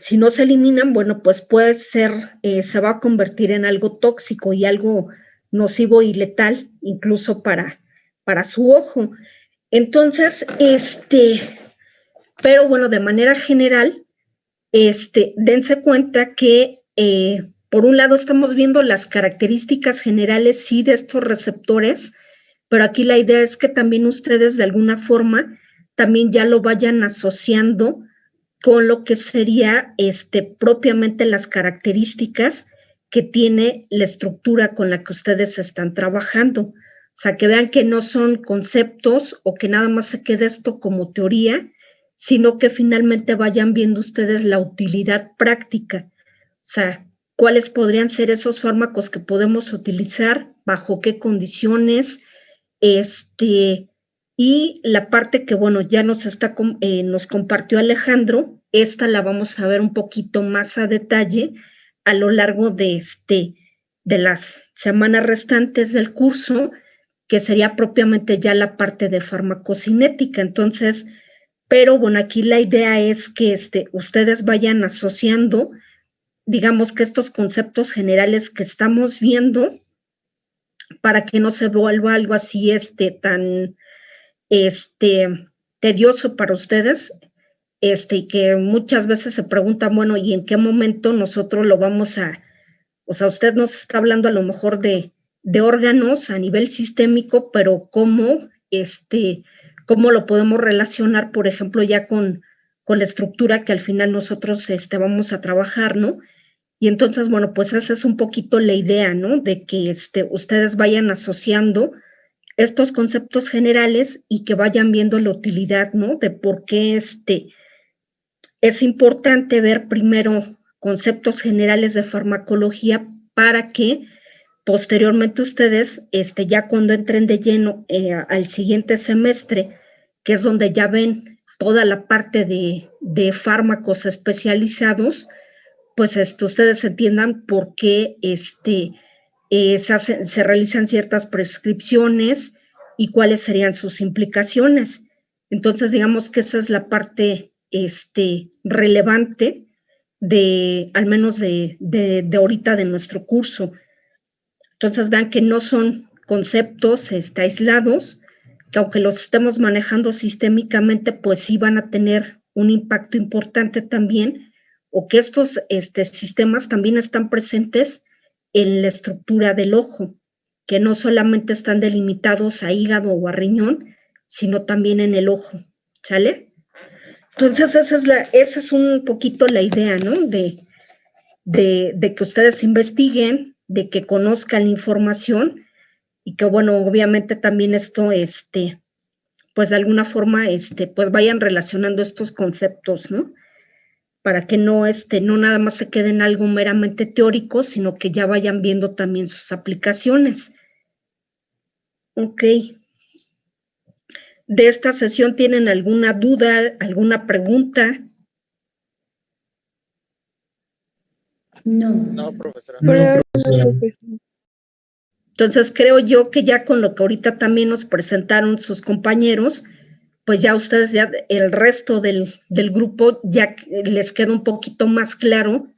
Si no se eliminan, bueno, pues puede ser, se va a convertir en algo tóxico y algo nocivo y letal, incluso para su ojo. Entonces, pero bueno, de manera general, dense cuenta que, por un lado, estamos viendo las características generales, sí, de estos receptores, pero aquí la idea es que también ustedes, de alguna forma, también ya lo vayan asociando con lo que sería propiamente las características que tiene la estructura con la que ustedes están trabajando. O sea, que vean que no son conceptos o que nada más se quede esto como teoría, sino que finalmente vayan viendo ustedes la utilidad práctica. O sea, cuáles podrían ser esos fármacos que podemos utilizar, bajo qué condiciones, y la parte que, bueno, ya nos compartió Alejandro, esta la vamos a ver un poquito más a detalle a lo largo de las semanas restantes del curso, que sería propiamente ya la parte de farmacocinética. Entonces, pero bueno, aquí la idea es que ustedes vayan asociando, digamos, que estos conceptos generales que estamos viendo, para que no se vuelva algo así tan tedioso para ustedes, y que muchas veces se preguntan, bueno, ¿y en qué momento nosotros lo vamos a, o sea, usted nos está hablando a lo mejor de órganos a nivel sistémico, pero cómo lo podemos relacionar, por ejemplo, ya con la estructura que al final nosotros vamos a trabajar, ¿no? Y entonces, bueno, pues esa es un poquito la idea, ¿no? De que ustedes vayan asociando estos conceptos generales y que vayan viendo la utilidad, ¿no? De por qué es importante ver primero conceptos generales de farmacología para que posteriormente ustedes, ya cuando entren de lleno al siguiente semestre, que es donde ya ven toda la parte de fármacos especializados, pues ustedes entiendan por qué se realizan ciertas prescripciones y cuáles serían sus implicaciones. Entonces, digamos que esa es la parte relevante al menos de ahorita de nuestro curso. Entonces, vean que no son conceptos aislados, que aunque los estemos manejando sistémicamente, pues sí van a tener un impacto importante también, o que estos sistemas también están presentes en la estructura del ojo, que no solamente están delimitados a hígado o a riñón, sino también en el ojo, ¿sale? Entonces, esa es un poquito la idea, ¿no? De que ustedes investiguen, de que conozcan la información y que, bueno, obviamente también esto, pues de alguna forma, pues vayan relacionando estos conceptos, ¿no? Para que no nada más se quede en algo meramente teórico, sino que ya vayan viendo también sus aplicaciones. Ok. ¿De esta sesión tienen alguna duda, alguna pregunta? No. Profesora. Por No, ahora no, profesora. profesor. Entonces, creo yo que ya con lo que ahorita también nos presentaron sus compañeros, pues ya ustedes, ya el resto del grupo, ya les queda un poquito más claro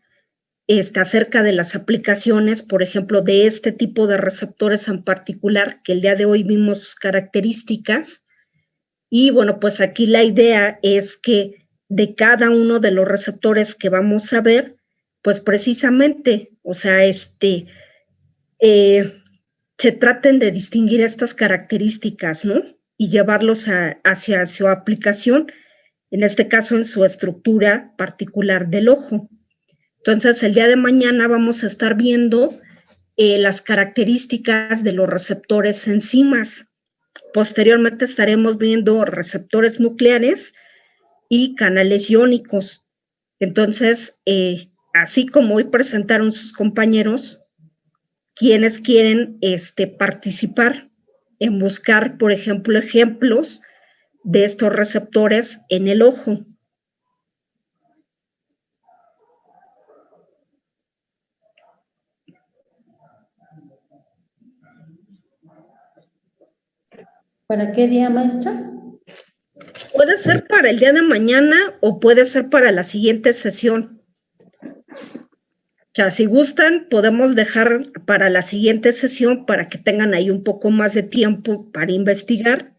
acerca de las aplicaciones, por ejemplo, de este tipo de receptores en particular, que el día de hoy vimos sus características. Y bueno, pues aquí la idea es que de cada uno de los receptores que vamos a ver, pues precisamente, o sea, se traten de distinguir estas características, ¿no? Y llevarlos hacia su aplicación, en este caso en su estructura particular del ojo. Entonces, el día de mañana vamos a estar viendo las características de los receptores enzimas. Posteriormente estaremos viendo receptores nucleares y canales iónicos. Entonces, así como hoy presentaron sus compañeros, quienes quieren participar en buscar, por ejemplo, ejemplos de estos receptores en el ojo. ¿Para qué día, maestra? Puede ser para el día de mañana o puede ser para la siguiente sesión. O sea, si gustan, podemos dejar para la siguiente sesión para que tengan ahí un poco más de tiempo para investigar.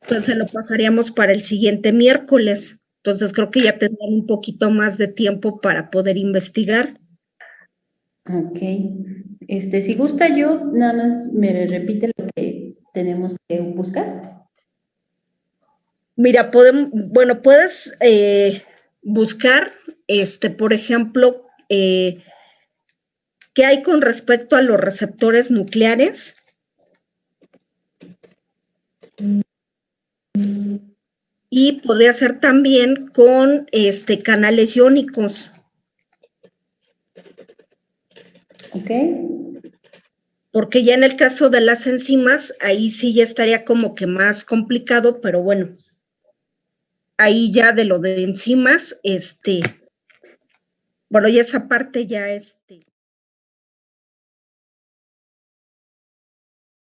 Entonces lo pasaríamos para el siguiente miércoles. Entonces creo que ya tendrán un poquito más de tiempo para poder investigar. Ok. Si gusta yo, nada más me repite lo que tenemos que buscar. Mira, puedes buscar, por ejemplo, qué hay con respecto a los receptores nucleares. Y podría ser también con canales iónicos. ¿Ok? Porque ya en el caso de las enzimas, ahí sí ya estaría como que más complicado, pero bueno, ahí ya de lo de enzimas, bueno, y esa parte ya